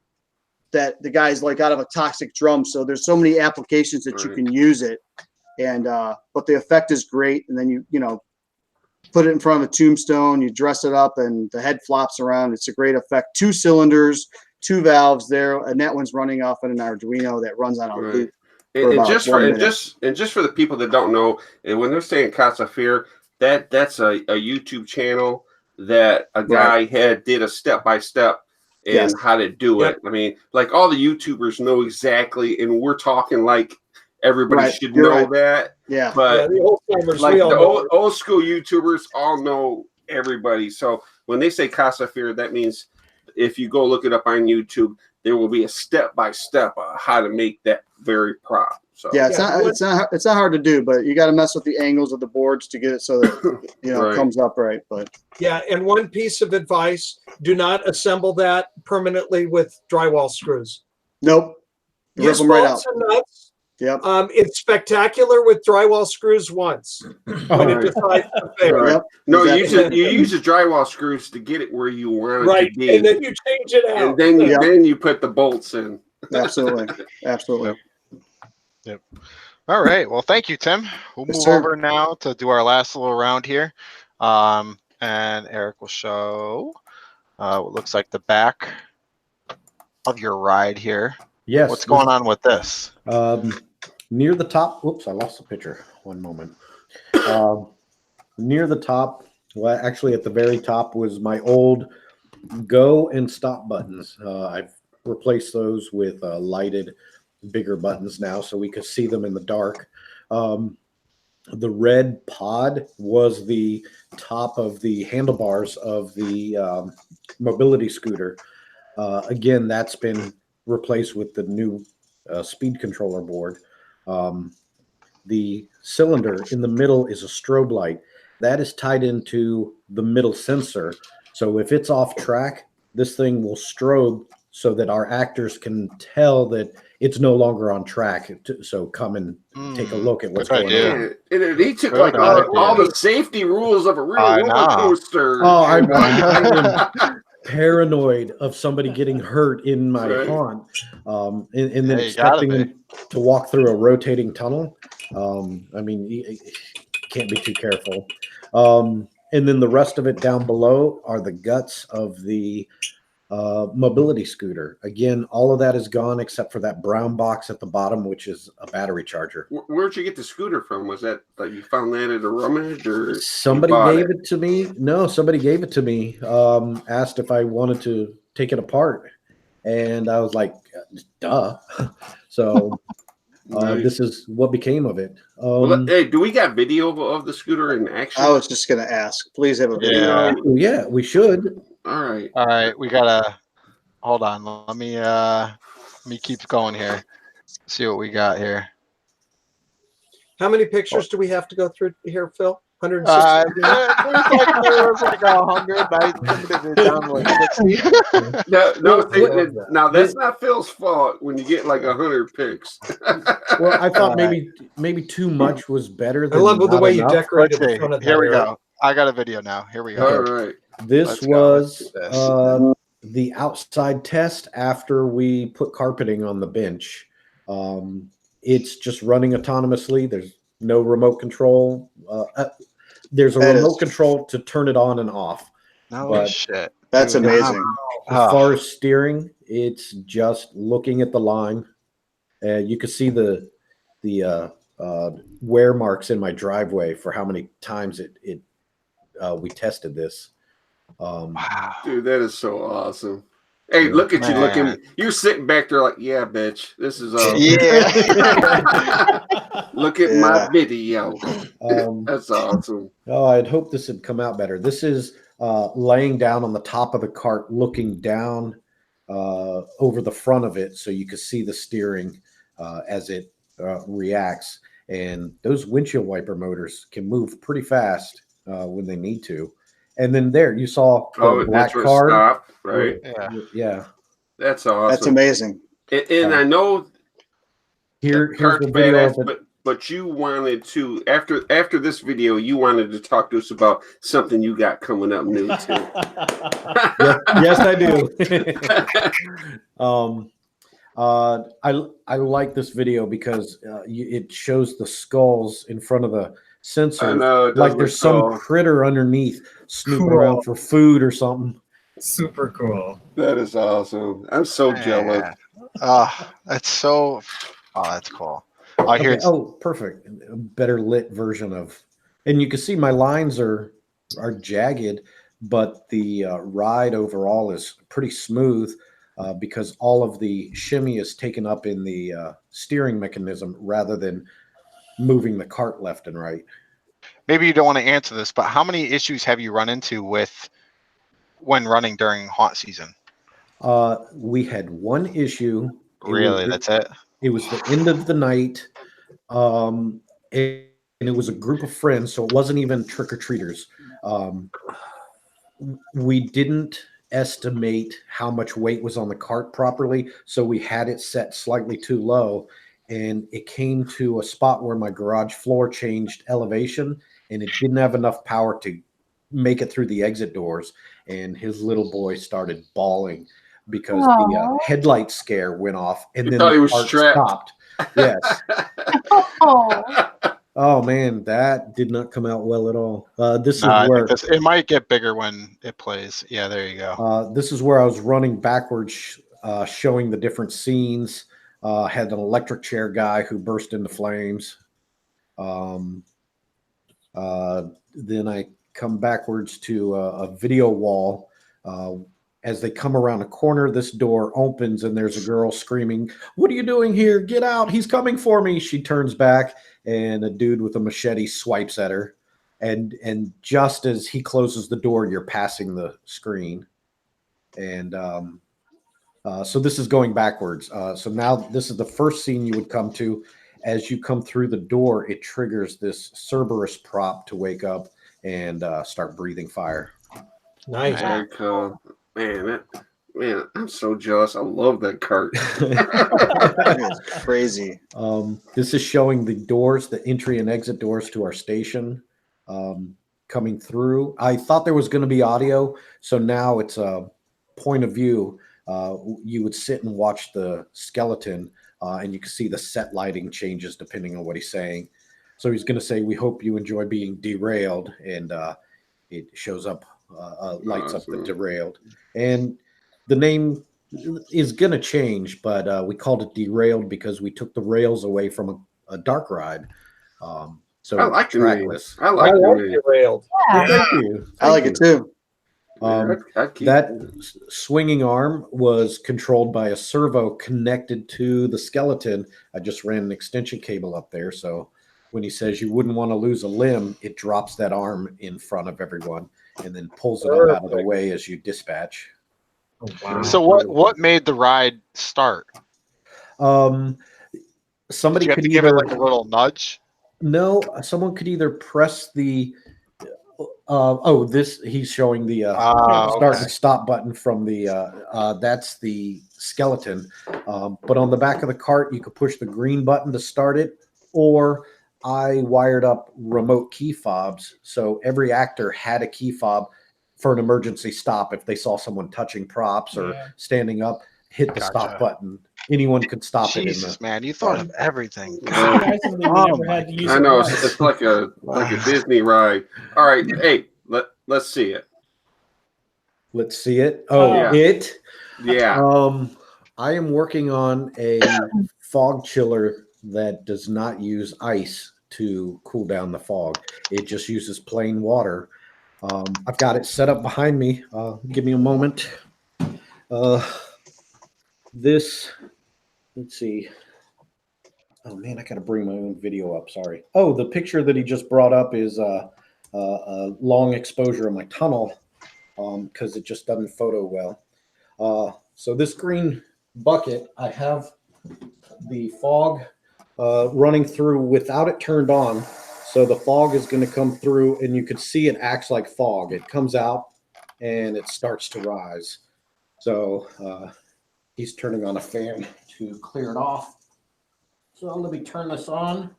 that the guy's like out of a toxic drum. So there's so many applications that you can use it. And but the effect is great. And then you put it in front of a tombstone, you dress it up, and the head flops around. It's a great effect. 2 cylinders, 2 valves there, and that one's running off an Arduino that runs on a loop. And just for the people that don't know, and when they're saying Casa Fear, that's a YouTube channel that a guy did a step-by-step and how to do it. I mean, like all the YouTubers know exactly, and we're talking like everybody should know that. Yeah. But the old timers, like the old school YouTubers all know everybody. So when they say Casa Fear, that means if you go look it up on YouTube, there will be a step-by-step of how to make that very prop. So yeah, it's not hard to do, but you got to mess with the angles of the boards to get it so that it comes up right. But yeah, and one piece of advice: do not assemble that permanently with drywall screws. Nope, use bolts and nuts. Yep. It's spectacular with drywall screws once when it decides to fail. Yep. No, you use the drywall screws to get it where you want it to be, and then you change it out, and then you put the bolts in. Absolutely. Absolutely. Yep. All right. Well, thank you, Tim. We'll Yes, move sir. over now to do our last little round here. And Eric will show what looks like the back of your ride here. Yes. What's going on with this? Near the top. Whoops, I lost the picture. One moment. Near the top, well, actually at the very top was my old go and stop buttons. I've replaced those with lighted, bigger buttons now so we could see them in the dark. The red pod was the top of the handlebars of the mobility scooter. Again, that's been replaced with the new speed controller board. The cylinder in the middle is a strobe light. That is tied into the middle sensor. So if it's off track, this thing will strobe so that our actors can tell that it's no longer on track. So come and take a look at what's going on. And he took Good like all the safety rules of a real I roller know. coaster. Oh, I am paranoid of somebody getting hurt in my Right. haunt, and then Yeah, you gotta expecting be. them to walk through a rotating tunnel. I mean, you can't be too careful. And then the rest of it down below are the guts of the mobility scooter. Again, all of that is gone except for that brown box at the bottom, which is a battery charger. Where'd you get the scooter from? Was that like you found that at a rummage or Somebody gave it to me. No, somebody gave it to me. Asked if I wanted to take it apart, and I was like, "Duh." So Nice. this is what became of it. Well, hey, do we got video of the scooter in action? I was just going to ask. Please have a video. Yeah, we should. All right. All right. We gotta hold on. Let me keep going here. See what we got here. How many pictures do we have to go through here, Phil? 160. There's like 100. I limited it down to like 60. Now that's not Phil's fault when you get like 100 pics. Well, I thought maybe too much was better I than love the not way you enough. decorated Let's the see. front of that. Here we area. go. I got a video now. Here we All go. right. This Let's go. Let's was do this. the outside test after we put carpeting on the bench. It's just running autonomously. There's no remote control. There's a remote control to turn it on and off. No but shit. That's amazing. As far as steering, it's just looking at the line. You can see the wear marks in my driveway for how many times we tested this. Wow. Dude, that is so awesome. Hey, look at you looking. You're sitting back there like, yeah, bitch, this is awesome. Yeah. Look at my video. That's awesome. Oh, I'd hoped this had come out better. This is laying down on the top of the cart, looking down over the front of it, so you can see the steering as it reacts. And those windshield wiper motors can move pretty fast when they need to. And then there, you saw the black that's where it card. stopped, right? Yeah. That's awesome. That's amazing. And I know here's the video of it. But you wanted to after this video, you wanted to talk to us about something you got coming up new too. Yes, I do. I like this video because it shows the skulls in front of the sensor. I know, like there's some critter underneath snooping around for food or something. Super cool. That is awesome. I'm so jealous. That's so. Oh, that's cool. Okay. Oh, perfect. A better lit version of, and you can see my lines are jagged, but the ride overall is pretty smooth because all of the shimmy is taken up in the steering mechanism rather than moving the cart left and right. Maybe you don't want to answer this, but how many issues have you run into when running during haunt season? We had one issue. Really? That's it? It was the end of the night, and it was a group of friends, so it wasn't even trick-or-treaters. We didn't estimate how much weight was on the cart properly, so we had it set slightly too low, and it came to a spot where my garage floor changed elevation, and it didn't have enough power to make it through the exit doors, and his little boy started bawling. because the Aw. headlight scare went off and You then thought he the was cart strapped. stopped. Yes. Oh, Oh man, that did not come out well at all. This is I where think it might get bigger when it plays. Yeah, there you go. this is where I was running backwards, showing the different scenes. Had an electric chair guy who burst into flames. Then I come backwards to a video wall. As they come around a corner, this door opens and there's a girl screaming, "What are you doing here? Get out. He's coming for me." She turns back and a dude with a machete swipes at her. And just as he closes the door, you're passing the screen. And so this is going backwards. So now this is the first scene you would come to. As you come through the door, it triggers this Cerberus prop to wake up and start breathing fire. Nice. Very cool. Man, I'm so jealous. I love that cart. That is crazy. This is showing the doors, the entry and exit doors to our station coming through. I thought there was going to be audio, so now it's a point of view. You would sit and watch the skeleton, and you can see the set lighting changes depending on what he's saying. So he's going to say, "We hope you enjoy being derailed," and it shows up, lights up the derailed. And the name is going to change, but we called it Derailed because we took the rails away from a dark ride. So I like the name. trackless. I like the name. Derailed. yeah. Thank you. I like it too. I'd keep That it. swinging arm was controlled by a servo connected to the skeleton. I just ran an extension cable up there. So when he says you wouldn't want to lose a limb, it drops that arm in front of everyone and then pulls it up out of the way as you dispatch. So what made the ride start? Somebody Did you have could to give it either like a little nudge? no, someone could either press the he's showing the start okay. and stop button from the that's the skeleton. But on the back of the cart, you could push the green button to start it, or I wired up remote key fobs, so every actor had a key fob for an emergency stop. If they saw someone touching props or Yeah. standing up, hit the stop button. Anyone could stop Jesus, it. man, you thought of everything. Surprisingly, we Oh never my had to use I it know once. it's like a Disney ride. All right, hey, let's see it. Let's see it. Oh, Yeah. it. Yeah. I am working on a fog chiller that does not use ice to cool down the fog. It just uses plain water. I've got it set up behind me. Give me a moment. Let's see. Oh man, I got to bring my own video up. Sorry. Oh, the picture that he just brought up is a long exposure of my tunnel because it just doesn't photo well. So this green bucket, I have the fog running through without it turned on. So the fog is going to come through and you can see it acts like fog. It comes out and it starts to rise. So he's turning on a fan to clear it off. So let me turn this on.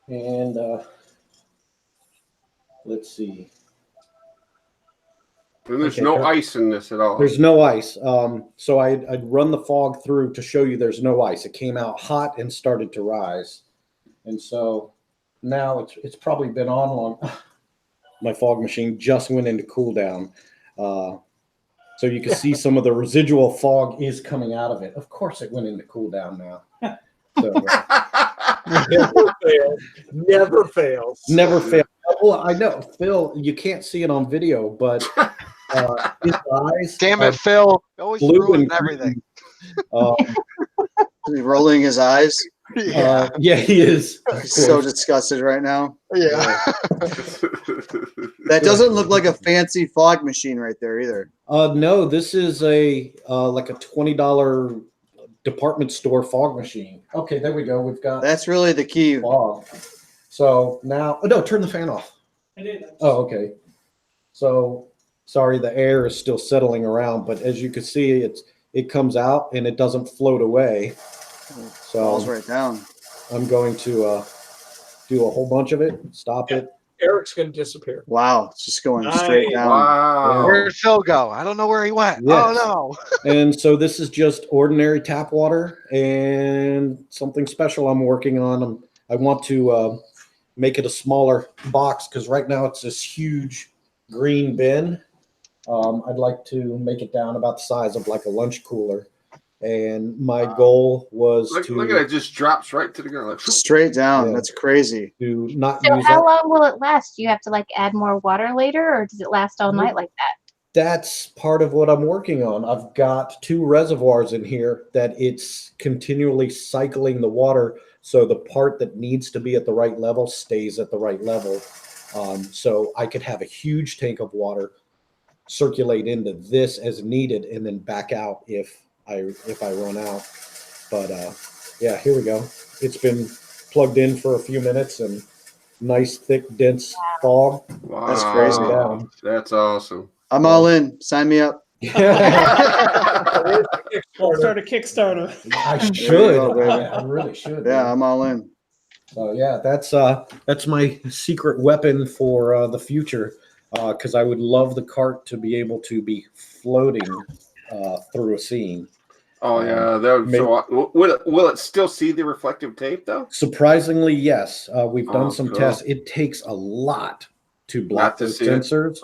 And let's see. And there's Okay, no good. ice in this at all. There's no ice. So I'd run the fog through to show you there's no ice. It came out hot and started to rise. And so now it's probably been on long. My fog machine just went into cool down. So you can see some of the residual fog is coming out of it. Of course it went into cool down now. So, Never fails. Never fails. never fail. Well, I know, Phil, you can't see it on video, but his eyes Damn are it, Phil. Always blue ruining and everything. He's rolling his eyes. Yeah, he is. of He's so course. disgusted right now. Yeah. That doesn't look like a fancy fog machine right there either. No, this is a like a $20 department store fog machine. Okay, there we go. We've got That's really the key. fog. So now, oh, no, turn the fan off. I did. Oh, okay. So sorry, the air is still settling around, but as you can see, it comes out and it doesn't float away. Falls So right down. I'm going to do a whole bunch of it. Stop it. Eric's going to disappear. Wow, it's just going straight Nice. down. Wow. Where did Phil go? I don't know where he went. Yes. Oh And so this is just ordinary tap water, and something special I'm working on. I want to make it a smaller box because right now it's this huge green bin. I'd like to make it down about the size of like a lunch cooler. And my goal was Look to at it, just drops right to the ground. Like, Straight down. Yeah. That's crazy. to not So use how that. long will it last? Do you have to like add more water later, or does it last all night like that? That's part of what I'm working on. I've got 2 reservoirs in here that it's continually cycling the water. So the part that needs to be at the right level stays at the right level. So I could have a huge tank of water circulate into this as needed and then back out if I run out. But yeah, here we go. It's been plugged in for a few minutes and nice, thick, dense fog. wow. That's crazy. Down. That's awesome. I'm all in. Sign me up. I'll start a Kickstarter. I There you should. go, baby. I really should. Yeah, I'm all in. So yeah, that's my secret weapon for the future, because I would love the cart to be able to be floating through a scene. Oh yeah, that would so. Will it still see the reflective tape though? Surprisingly, yes. We've done some cool. tests. It takes a lot to block Not to those see it. sensors,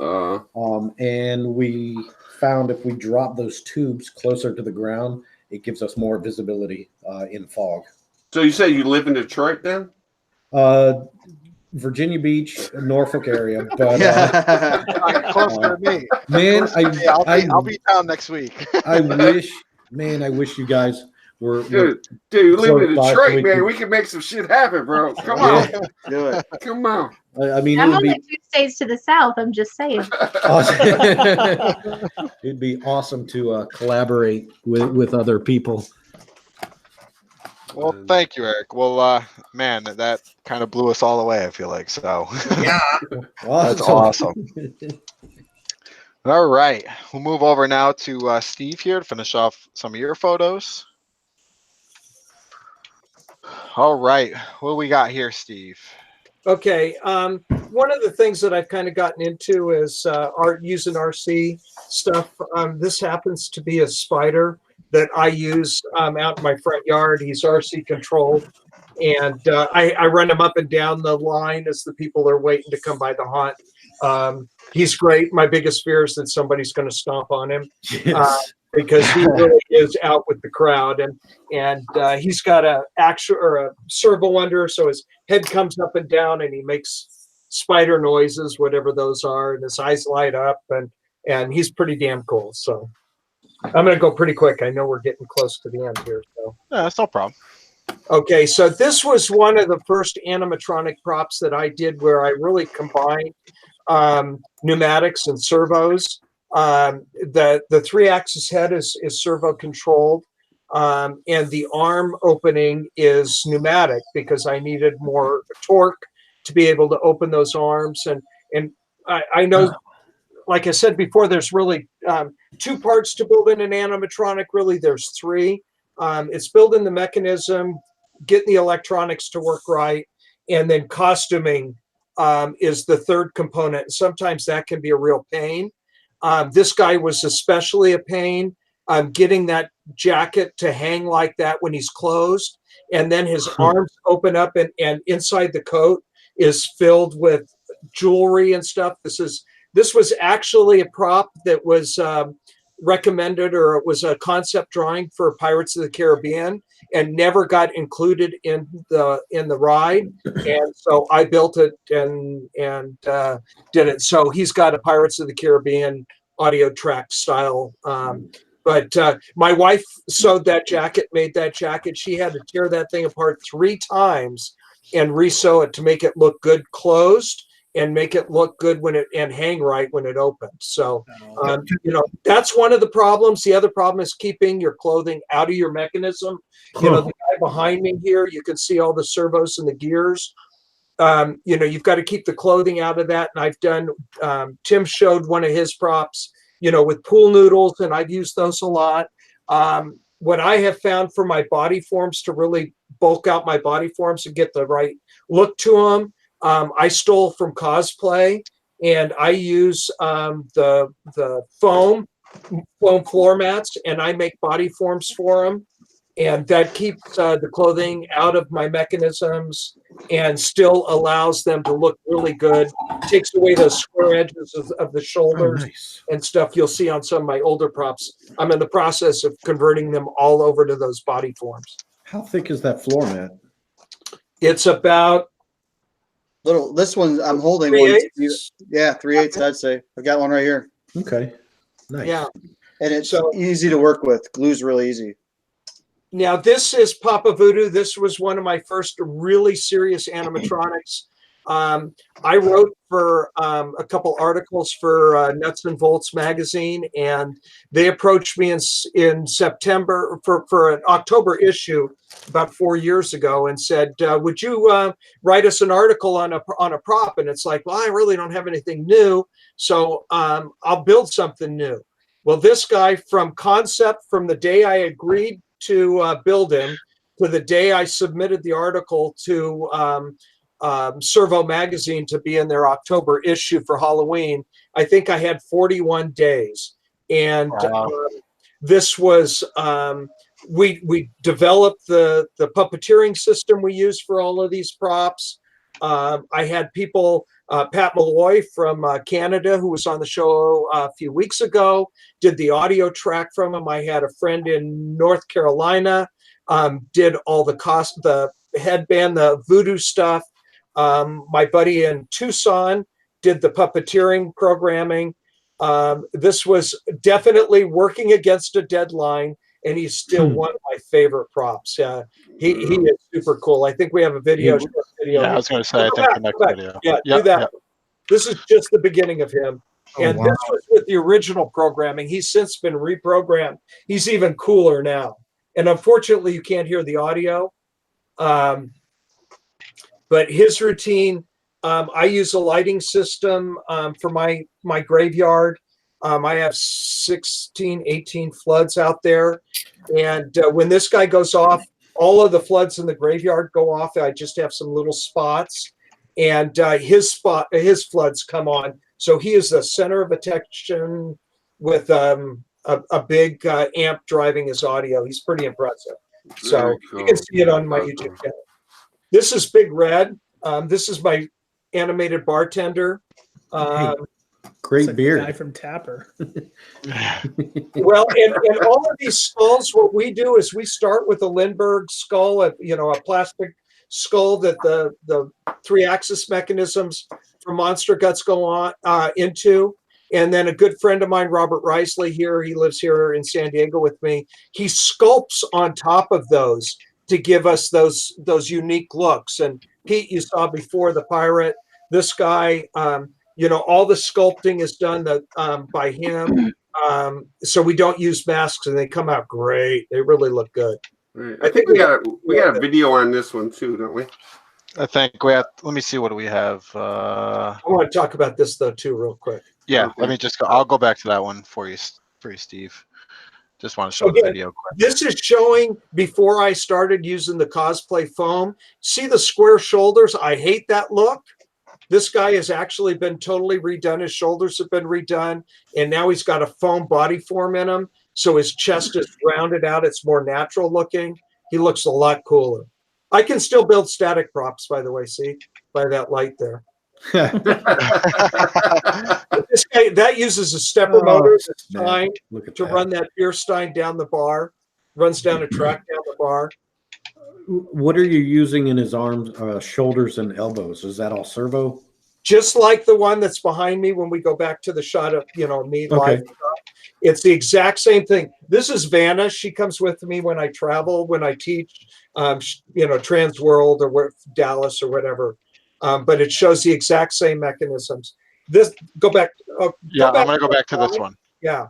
and we found if we drop those tubes closer to the ground, it gives us more visibility in fog. So you say you live in Detroit then? Virginia Beach, Norfolk area, but Closer to me. man, Closer to me. I'll be down next week. I wish you guys were. Dude, you live in close by so Detroit, we man. could- We can make some shit happen, bro. Come on, Do it. come on. I mean, I'm it would only be 2 states to the south. I'm just saying. awesome. It'd be awesome to collaborate with other people. Well, thank you, Eric. Well, man, that kind of blew us all away, I feel like. So Yeah. that's awesome. All right. We'll move over now to Steve here to finish off some of your photos. All right. What do we got here, Steve? Okay. One of the things that I've kind of gotten into is using RC stuff. This happens to be a spider that I use out in my front yard. He's RC controlled. And I run him up and down the line as the people are waiting to come by the haunt. He's great. My biggest fear is that somebody's going to stomp on him. Yes. Because he really is out with the crowd, and he's got a servo under, so his head comes up and down, and he makes spider noises, whatever those are, and his eyes light up, and he's pretty damn cool. So I'm going to go pretty quick. I know we're getting close to the end here. So Yeah, that's no problem. okay, so this was one of the first animatronic props that I did, where I really combined pneumatics and servos. The 3-axis head is servo controlled, and the arm opening is pneumatic because I needed more torque to be able to open those arms. And I know, like I said before, there's really 2 parts to build in an animatronic. Really, there's 3. It's building the mechanism, getting the electronics to work right, and then costuming is the 3rd component. Sometimes that can be a real pain. This guy was especially a pain. Getting that jacket to hang like that when he's closed, and then his arms open up, and inside the coat is filled with jewelry and stuff. This was actually a prop that was recommended, or it was a concept drawing for Pirates of the Caribbean, and never got included in the ride. And so I built it and did it. So he's got a Pirates of the Caribbean audio track style. But my wife sewed that jacket, made that jacket. She had to tear that thing apart 3 times and resew it to make it look good closed and make it look good and hang right when it opened. So, that's one of the problems. The other problem is keeping your clothing out of your mechanism. The guy behind me here, you can see all the servos and the gears. You've got to keep the clothing out of that. And I've done, Tim showed one of his props, with pool noodles, and I've used those a lot. What I have found for my body forms to really bulk out my body forms and get the right look to them I stole from cosplay, and I use the foam floor mats, and I make body forms for them. And that keeps the clothing out of my mechanisms and still allows them to look really good. Takes away those square edges of the shoulders and stuff you'll see on some of my older props. I'm in the process of converting them all over to those body forms. How thick is that floor mat? It's about little. This one I'm holding. 3/8. Yeah, 3/8. I'd say I got one right here. Okay, nice. Yeah, and it's so easy to work with. Glue's really easy. Now this is Papa Voodoo. This was one of my first really serious animatronics. I wrote for a couple articles for Nuts and Bolts magazine, and they approached me in September for an October issue about 4 years ago and said, would you write us an article on a prop? And it's like, well, I really don't have anything new, so I'll build something new. Well, this guy, from concept, from the day I agreed to build him to the day I submitted the article to Servo magazine to be in their October issue for Halloween, I think I had 41 days. And this was, we developed the puppeteering system we use for all of these props. I had people, Pat Malloy from Canada, who was on the show a few weeks ago, did the audio track from him. I had a friend in North Carolina, did all the headband, the Voodoo stuff. My buddy in Tucson did the puppeteering programming. This was definitely working against a deadline, and he's still one of my favorite props. He is super cool. I think we have a video. Yeah, I was going to say, I think the next video. Yeah, do that. Yep. This is just the beginning of him. And this was with the original programming. He's since been reprogrammed. He's even cooler now. And unfortunately, you can't hear the audio. But his routine, I use a lighting system for my graveyard. I have 16, 18 floods out there. And when this guy goes off, all of the floods in the graveyard go off. I just have some little spots. And his floods come on. So he is the center of attention with a big amp driving his audio. He's pretty impressive. So you can see it on my YouTube channel. This is Big Red. This is my animated bartender. Great beard. Guy from Tapper. Well, and all of these skulls, what we do is we start with a Lindbergh skull, a plastic skull that the 3-axis mechanisms for monster guts go on into. And then a good friend of mine, Robert Risley here, he lives here in San Diego with me. He sculpts on top of those to give us those unique looks. And Pete, you saw before, the pirate. This guy, all the sculpting is done by him. So we don't use masks, and they come out great. They really look good. Right. I think we got a video on this one too, don't we? I think we have. Let me see. What do we have? I want to talk about this though too, real quick. Yeah, okay. Let me just go. I'll go back to that one for you, Steve. Just want to show the video quick. This is showing before I started using the cosplay foam. See the square shoulders? I hate that look. This guy has actually been totally redone. His shoulders have been redone, and now he's got a foam body form in him. So his chest is rounded out. It's more natural looking. He looks a lot cooler. I can still build static props, by the way. See, by that light there. This guy, that uses a stepper motor to run that beer stein down the bar. Runs down a track down the bar. What are you using in his arms, shoulders, and elbows? Is that all servo? Just like the one that's behind me when we go back to the shot of me live. It's the exact same thing. This is Vanna. She comes with me when I travel, when I teach, Trans World or Dallas or whatever. But it shows the exact same mechanisms. Go back. I'm going to go back to this one. Yeah.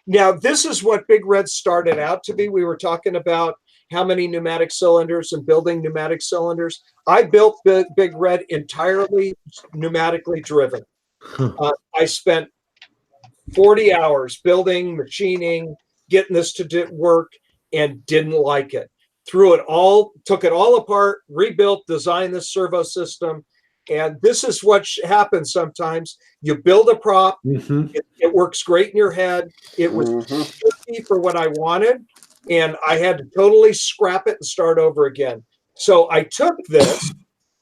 Now, this is what Big Red started out to be. We were talking about how many pneumatic cylinders and building pneumatic cylinders. I built Big Red entirely pneumatically driven. I spent 40 hours building, machining, getting this to work, and didn't like it. Took it all apart, rebuilt, designed this servo system, And this is what happens sometimes. You build a prop, it works great in your head. It was tricky for what I wanted, and I had to totally scrap it and start over again. So I took this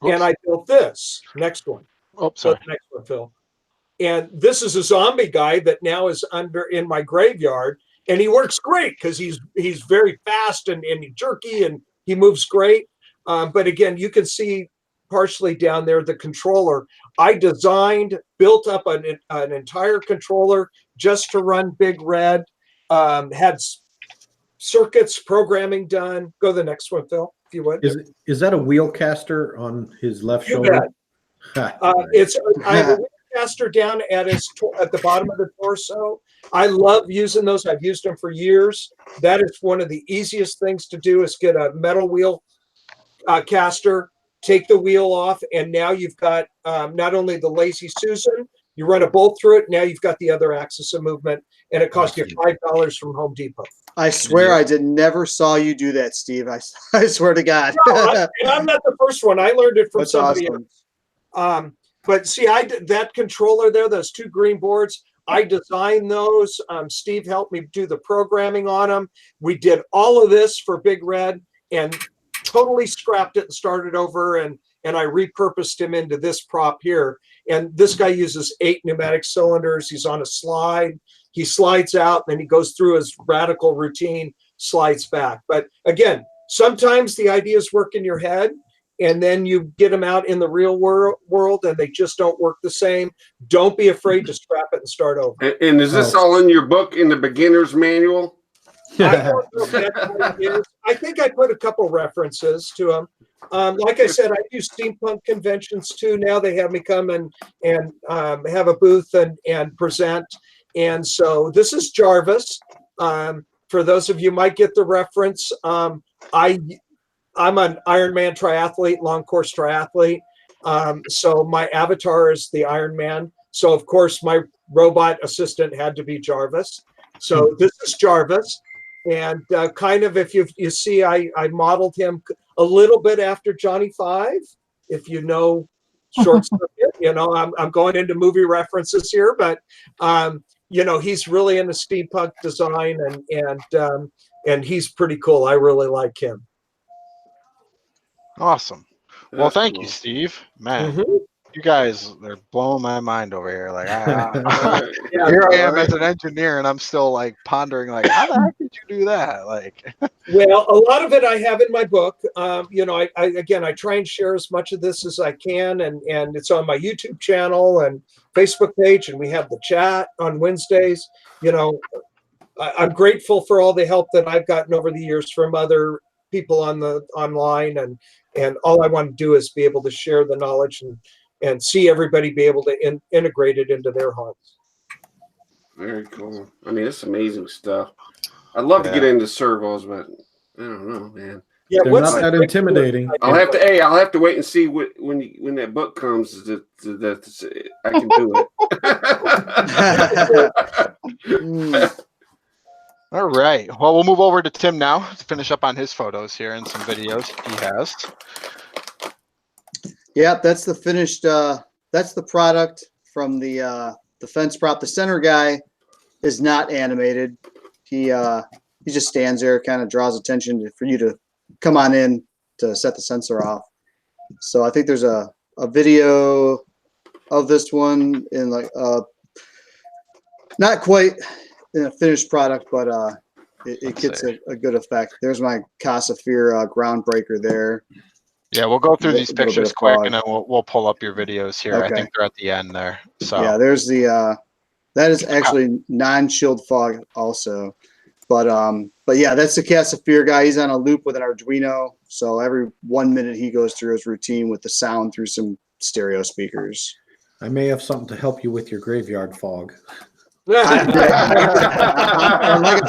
and I built this. Next one. Oh, sorry. Next one, Phil. And this is a zombie guy that now is in my graveyard, and he works great because he's very fast and jerky, and he moves great. But again, you can see partially down there the controller. I built up an entire controller just to run Big Red. Had circuits programming done. Go to the next one, Phil, if you would. Is that a wheel caster on his left shoulder? I have a wheel caster down at the bottom of the torso. I love using those. I've used them for years. That is one of the easiest things to do is get a metal wheel caster, take the wheel off, and now you've got not only the Lazy Susan, you run a bolt through it, now you've got the other axis of movement, and it costs you $5 from Home Depot. I swear I never saw you do that, Steve. I swear to God. No, I'm not the first one. I learned it from somebody awesome. else. But see, I did that controller there, those two green boards. I designed those. Steve helped me do the programming on them. We did all of this for Big Red and totally scrapped it and started over. And I repurposed him into this prop here. And this guy uses 8 pneumatic cylinders. He's on a slide. He slides out, and then he goes through his radical routine, slides back. But again, sometimes the ideas work in your head, and then you get them out in the real world, and they just don't work the same. Don't be afraid to scrap it and start over. And is this all in your book, in the beginner's manual? I don't know if that's what it is. I think I put a couple references to them. Like I said, I do steampunk conventions too. Now they have me come and have a booth and present. And so this is Jarvis. For those of you who might get the reference, I'm an Ironman triathlete, long course triathlete. So my avatar is the Ironman. So of course my robot assistant had to be Jarvis. So this is Jarvis. And kind of, if you see, I modeled him a little bit after Johnny Five. If you know Short Circuit, I'm going into movie references here, but he's really into steampunk design, and he's pretty cool. I really like him. Awesome. Well, That's thank cool. you, Steve. Man, you guys are blowing my mind over here. Like, here I am as an engineer, and I'm still like pondering, like, how the heck did you do that? Like, well, a lot of it I have in my book. I try and share as much of this as I can, and it's on my YouTube channel and Facebook page, and we have the chat on Wednesdays. I'm grateful for all the help that I've gotten over the years from other people online, and all I want to do is be able to share the knowledge and see everybody be able to integrate it into their haunts. Very cool. I mean, it's amazing stuff. I'd love to get into servos, but I don't know, man. Yeah, They're not that intimidating. I'll have to wait and see when that book comes that I can do it. all right. Well, we'll move over to Tim now to finish up on his photos here and some videos he has. Yeah, that's the finished. That's the product from the fence prop. The center guy is not animated. He just stands there, kind of draws attention for you to come on in to set the sensor off. So I think there's a video of this one in like not quite in a finished product, but it gets a good effect. There's my Casa Fear groundbreaker there. Yeah, we'll go through these pictures quick, and then we'll pull up your videos here. Okay. I think they're at the end there. So yeah, there's the that is actually non-shield fog also, but yeah, that's the Casa Fear guy. He's on a loop with an Arduino, so every 1 minute he goes through his routine with the sound through some stereo speakers. I may have something to help you with your graveyard fog. Like I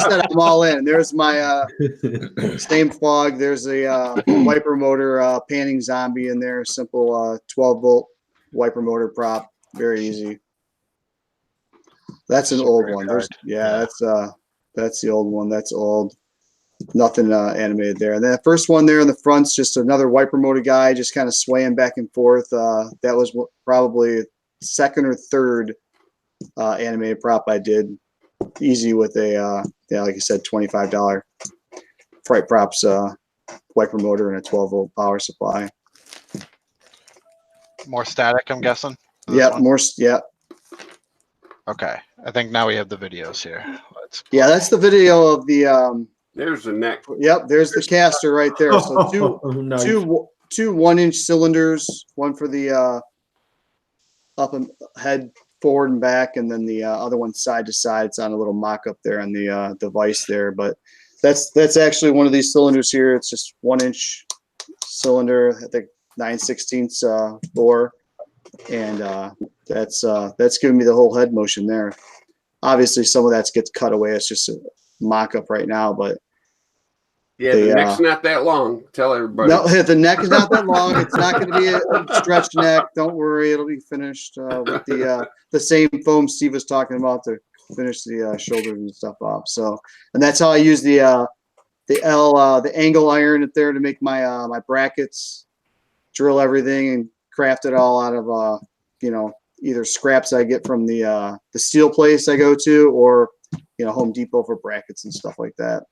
said, I'm all in. There's my same fog. There's a wiper motor panning zombie in there. Simple 12-volt wiper motor prop. Very easy. That's an old one. That's the old one. That's old. nothing animated there. And then the first one there in the front's just another wiper motor guy, just kind of swaying back and forth. That was probably second or third animated prop I did, easy with a like I said, $25 Fright Props wiper motor and a 12-volt power supply. More static, I'm guessing. Yeah, more. Yeah. Okay, I think now we have the videos here. Yeah, that's the video of the. There's the neck. Yep, there's the caster right there. So Nice. two 1-inch cylinders, one for the up and head forward and back, and then the other one side to side. It's on a little mock-up there on the device there, but that's actually one of these cylinders here. It's just 1-inch cylinder, I think 9/16 bore, and that's giving me the whole head motion there. Obviously, some of that gets cut away. It's just a mock-up right now, but yeah, the neck's not that long. Tell everybody. No, the neck is not that long. It's not going to be a stretched neck. Don't worry, it'll be finished with the same foam Steve was talking about to finish the shoulders and stuff off. So, and that's how I use the angle iron up there to make my my brackets, drill everything, and craft it all out of either scraps I get from the steel place I go to, or Home Depot for brackets and stuff like that.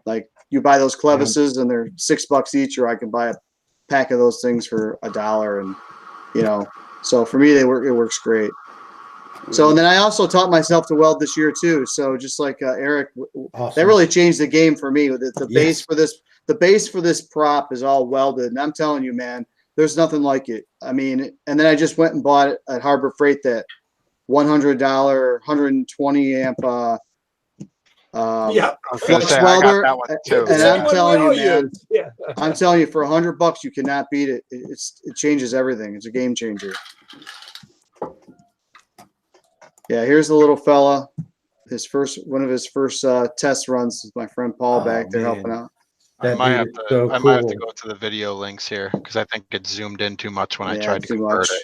Like you buy those clevises and they're $6 each, or I can buy a pack of those things for $1, and so for me it works great. So, and then I also taught myself to weld this year too. So just like Eric, Awesome. that really changed the game for me. The base for this prop is all welded, and I'm telling you, man, there's nothing like it. I mean, and then I just went and bought it at Harbor Freight, that $100, 120 amp flux welder. And I'm telling you, man, I'm telling you, for $100 you cannot beat it. It changes everything. It's a game changer. Yeah, here's the little fella. One of his first test runs is my friend Paul back there helping out. I might have to go to the video links here because I think it zoomed in too much when I tried to convert it.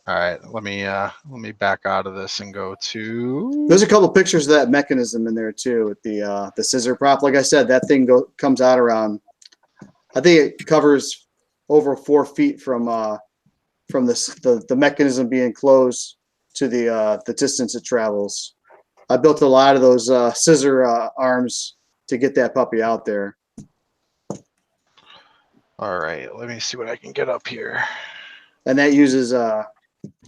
All right, let me back out of this and go to. There's a couple pictures of that mechanism in there too with the scissor prop. Like I said, that thing comes out around. I think it covers over 4 feet from the mechanism being closed to the distance it travels. I built a lot of those scissor arms to get that puppy out there. All right, let me see what I can get up here. And that uses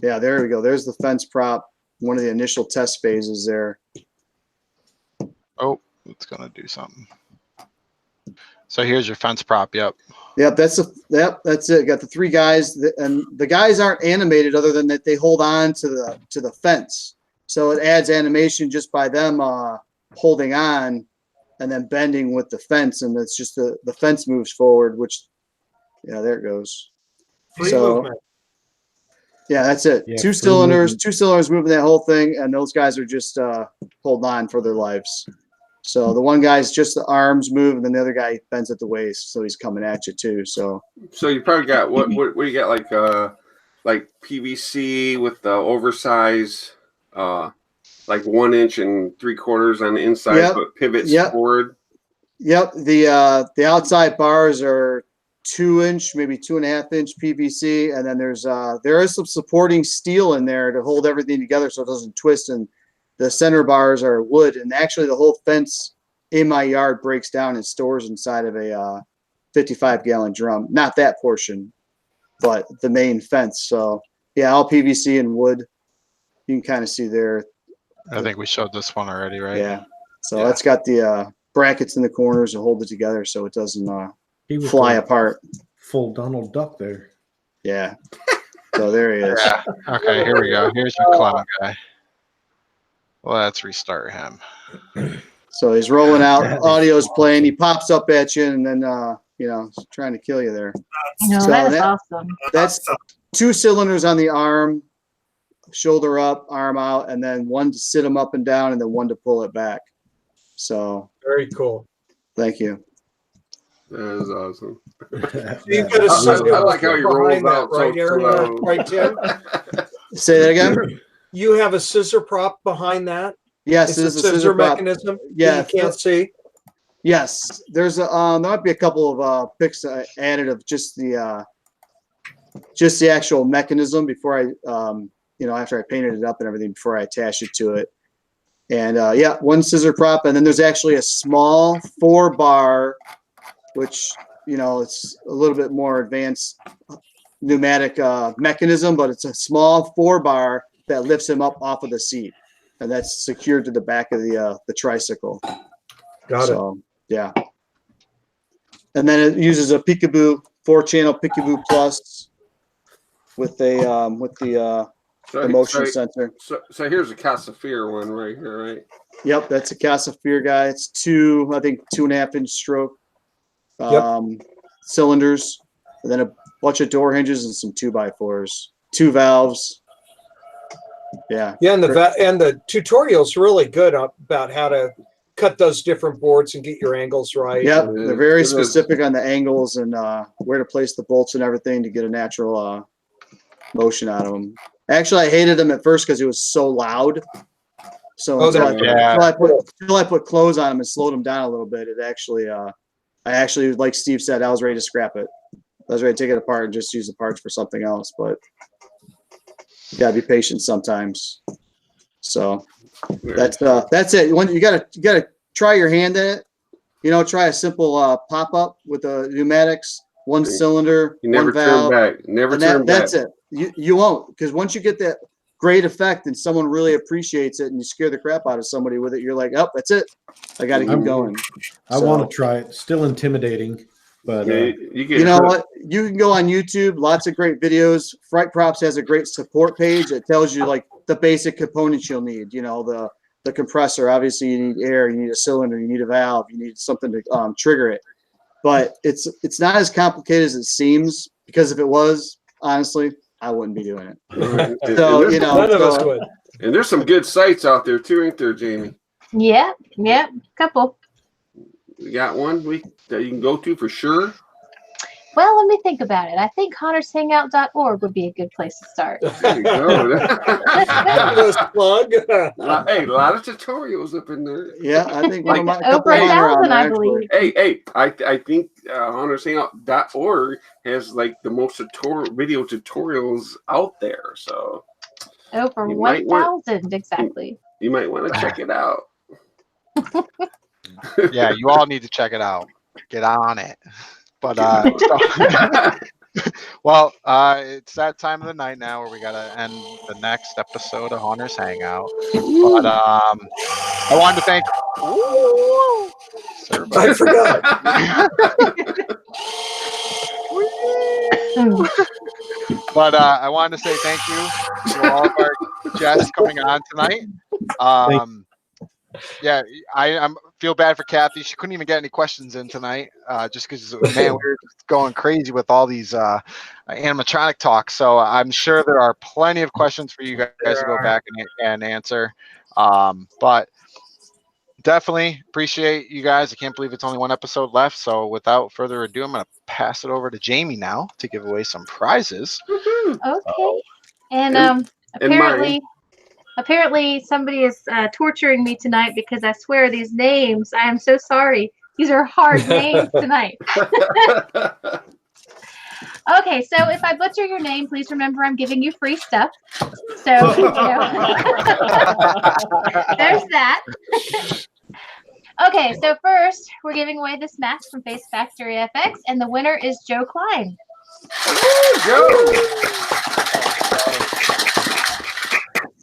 yeah, there we go. There's the fence prop, one of the initial test phases there. Oh, it's gonna do something. So here's your fence prop. Yep, that's it. Got the 3 guys, and the guys aren't animated other than that they hold on to the fence. So it adds animation just by them holding on and then bending with the fence, and it's just the fence moves forward, which there it goes. Free movement. Yeah, that's it. Yeah, 2 cylinders moving that whole thing, and those guys are just holding on for their lives. So the one guy's just the arms move, and then the other guy bends at the waist, so he's coming at you too. So you probably got what do you got, like PVC with the oversized like 1 inch and 3/4 on the inside, but pivots forward. Yep. The outside bars are 2-inch, maybe 2.5-inch PVC, and then there is some supporting steel in there to hold everything together so it doesn't twist. And the center bars are wood, and actually the whole fence in my yard breaks down and stores inside of a 55-gallon drum. Not that portion, but the main fence. So yeah, all PVC and wood. You can kind of see there. I think we showed this one already, right? Yeah. So it's got the brackets in the corners to hold it together so it doesn't fly apart. Full Donald Duck there. Yeah. So there he is. Yeah. Okay, here we go. Here's your clown guy. Let's restart him. So he's rolling out. Audio's playing. He pops up at you, and then he's trying to kill you there. No, So that is awesome. That's 2 cylinders on the arm, shoulder up, arm out, and then one to sit him up and down, and then one to pull it back. So very cool. Thank you. That is awesome. You've got a scissor I like how you roll out right here, right, Tim? Say that again. You have a scissor prop behind that. Yes, it's a scissor mechanism. Yeah, you can't see. Yes, there's a there might be a couple of pics added of just the actual mechanism before I after I painted it up and everything before I attached it to it. And yeah, one scissor prop, and then there's actually a small 4-bar, which it's a little bit more advanced pneumatic mechanism, but it's a small 4-bar that lifts him up off of the seat, and that's secured to the back of the tricycle. Got it. Yeah. And then it uses a Peekaboo 4-channel Peekaboo Plus with the motion sensor. So here's a Casafir one right here, right? Yep, that's a Casafir guy. It's 2.5-inch stroke cylinders, and then a bunch of door hinges and some 2x4s, 2 valves. Yeah. Yeah, and the tutorial's really good about how to cut those different boards and get your angles right. Yep, they're very specific on the angles and where to place the bolts and everything to get a natural motion out of them. Actually, I hated them at first because it was so loud. So until I put clothes on them and slowed them down a little bit, I actually, like Steve said, I was ready to scrap it. I was ready to take it apart and just use the parts for something else. But you gotta be patient sometimes. So that's it. You gotta try your hand at it. Try a simple pop up with the pneumatics, 1 cylinder, you never 1 valve. turn back. Never turn back. That's it. You won't, because once you get that great effect and someone really appreciates it and you scare the crap out of somebody with it, you're like, oh, that's it. I got to keep going. I want to try it. Still intimidating, but you know what? You can go on YouTube. Lots of great videos. Fright Props has a great support page that tells you like the basic components you'll need. The compressor. Obviously, you need air. You need a cylinder. You need a valve. You need something to trigger it. But it's not as complicated as it seems, because if it was, honestly, I wouldn't be doing it. So none of us would. And there's some good sites out there too, ain't there, Jamie? Yeah, couple. You got one that you can go to for sure? Well, let me think about it. I think HauntersHangout.org would be a good place to start. There you go. Plug. Hey, a lot of tutorials up in there. Yeah, I think one of my over 1,000, I believe. Hey, I think HauntersHangout.org has like the most video tutorials out there. So over 1,000 exactly. You might want to check it out. Yeah, you all need to check it out. Get on it. But well, it's that time of the night now where we gotta end the next episode of Haunters Hangout. But I wanted to thank. I forgot. But I wanted to say thank you to all of our guests coming on tonight. Yeah, I feel bad for Kathy. She couldn't even get any questions in tonight, just because we were going crazy with all these animatronic talks. So I'm sure there are plenty of questions for you guys to go back and answer. But definitely appreciate you guys. I can't believe it's only one episode left. So without further ado, I'm going to pass it over to Jamie now to give away some prizes. Okay, and apparently somebody is torturing me tonight because I swear these names. I am so sorry. These are hard names tonight. Okay, so if I butcher your name, please remember I'm giving you free stuff. So, there's that. Okay, so first we're giving away this mask from Face Factory FX, and the winner is Joe Klein.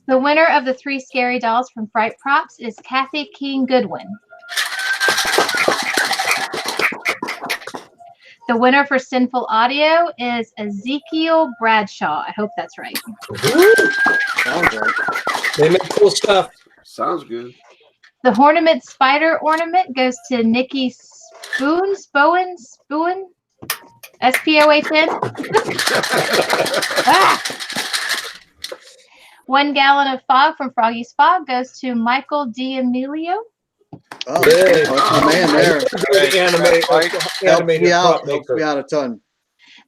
The winner of the 3 scary dolls from Fright Props is Kathy King Goodwin. The winner for Sinful Audio is Ezekiel Bradshaw. I hope that's right. Sounds right. They make cool stuff. Sounds good. The Hornament Spider Ornament goes to Nikki Spoon, S-P-O-H-N. Ah! 1 gallon of fog from Froggy's Fog goes to Michael D'Amelio. Oh, man, there. Helped me out a ton.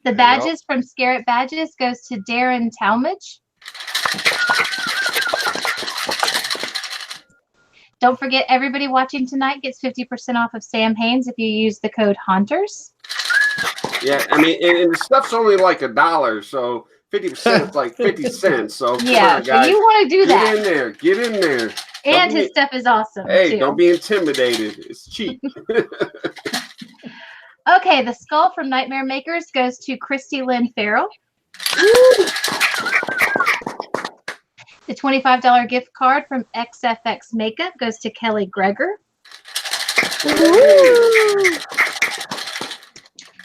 The badges from Scarrett Badges goes to Darren Talmadge. Don't forget, everybody watching tonight gets 50% off of Sam Haines if you use the code Haunters. Yeah, I mean, and the stuff's only like $1, so 50% is like 50 cents. So come on, guys. So you want to do that. Get in there. Get in there. And his stuff is awesome, Hey, too. don't be intimidated. It's cheap. Okay, the skull from Nightmare Makers goes to Christy Lynn Farrell. The $25 gift card from XFX Makeup goes to Kelly Greger.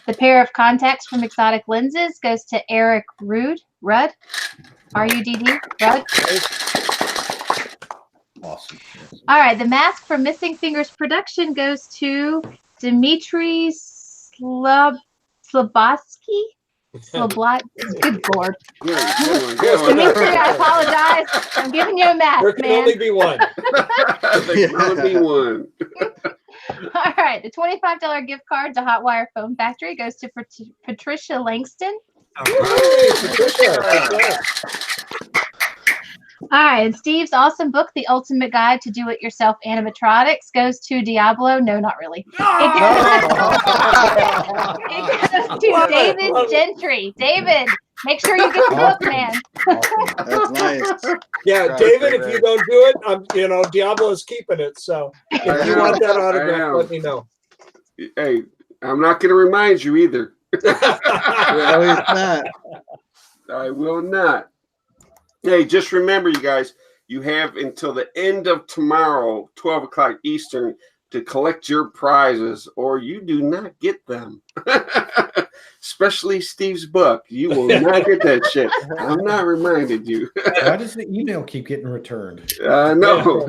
The pair of contacts from Exotic Lenses goes to Eric Rudd. R-U-D-D. Rudd. Awesome. All right, the mask from Missing Fingers Production goes to Dmitry Slabosky. Good Lord. Dimitri, I apologize. I'm giving you a mask, There can man. only be one. There can only be one. All right, the $25 gift card to Hotwire Foam Factory goes to Patricia Langston. Hey, Patricia. All right, and Steve's awesome book, The Ultimate Guide to Do-It-Yourself Animatronics, goes to Diablo. No, not really. It goes to David Gentry. David, make sure you get the book, man. That's nice. Yeah, David, if you don't do it, Diablo's keeping it. So if you want that autograph, let me know. Hey, I'm not going to remind you either. I will not. Hey, just remember, you guys, you have until the end of tomorrow, 12 o'clock Eastern, to collect your prizes, or you do not get them. Especially Steve's book. You will not get that shit. I'm not reminded you. Why does the email keep getting returned? No.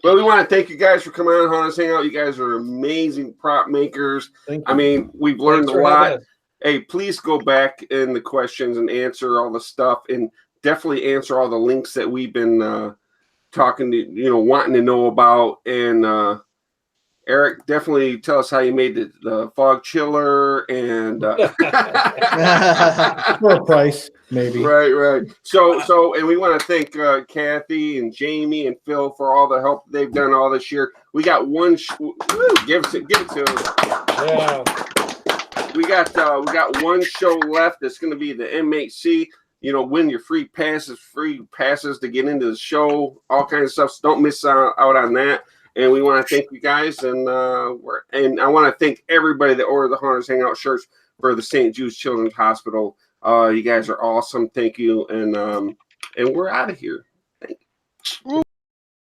Well, we want to thank you guys for coming on Haunters Hangout. You guys are amazing prop makers. I mean, we've learned a lot. Hey, please go back in the questions and answer all the stuff, and definitely answer all the links that we've been talking to, wanting to know about. And Eric, definitely tell us how you made the fog chiller and for a price, maybe. Right. So, and we want to thank Kathy and Jamie and Phil for all the help they've done all this year. We got one. Give it to them. Yeah. We got one show left. It's going to be the MHC. Win your free passes to get into the show, all kinds of stuff. So don't miss out on that. And we want to thank you guys, and I want to thank everybody that ordered the Haunters Hangout shirts for the St. Jude's Children's Hospital. You guys are awesome. Thank you, and we're out of here. Thank you.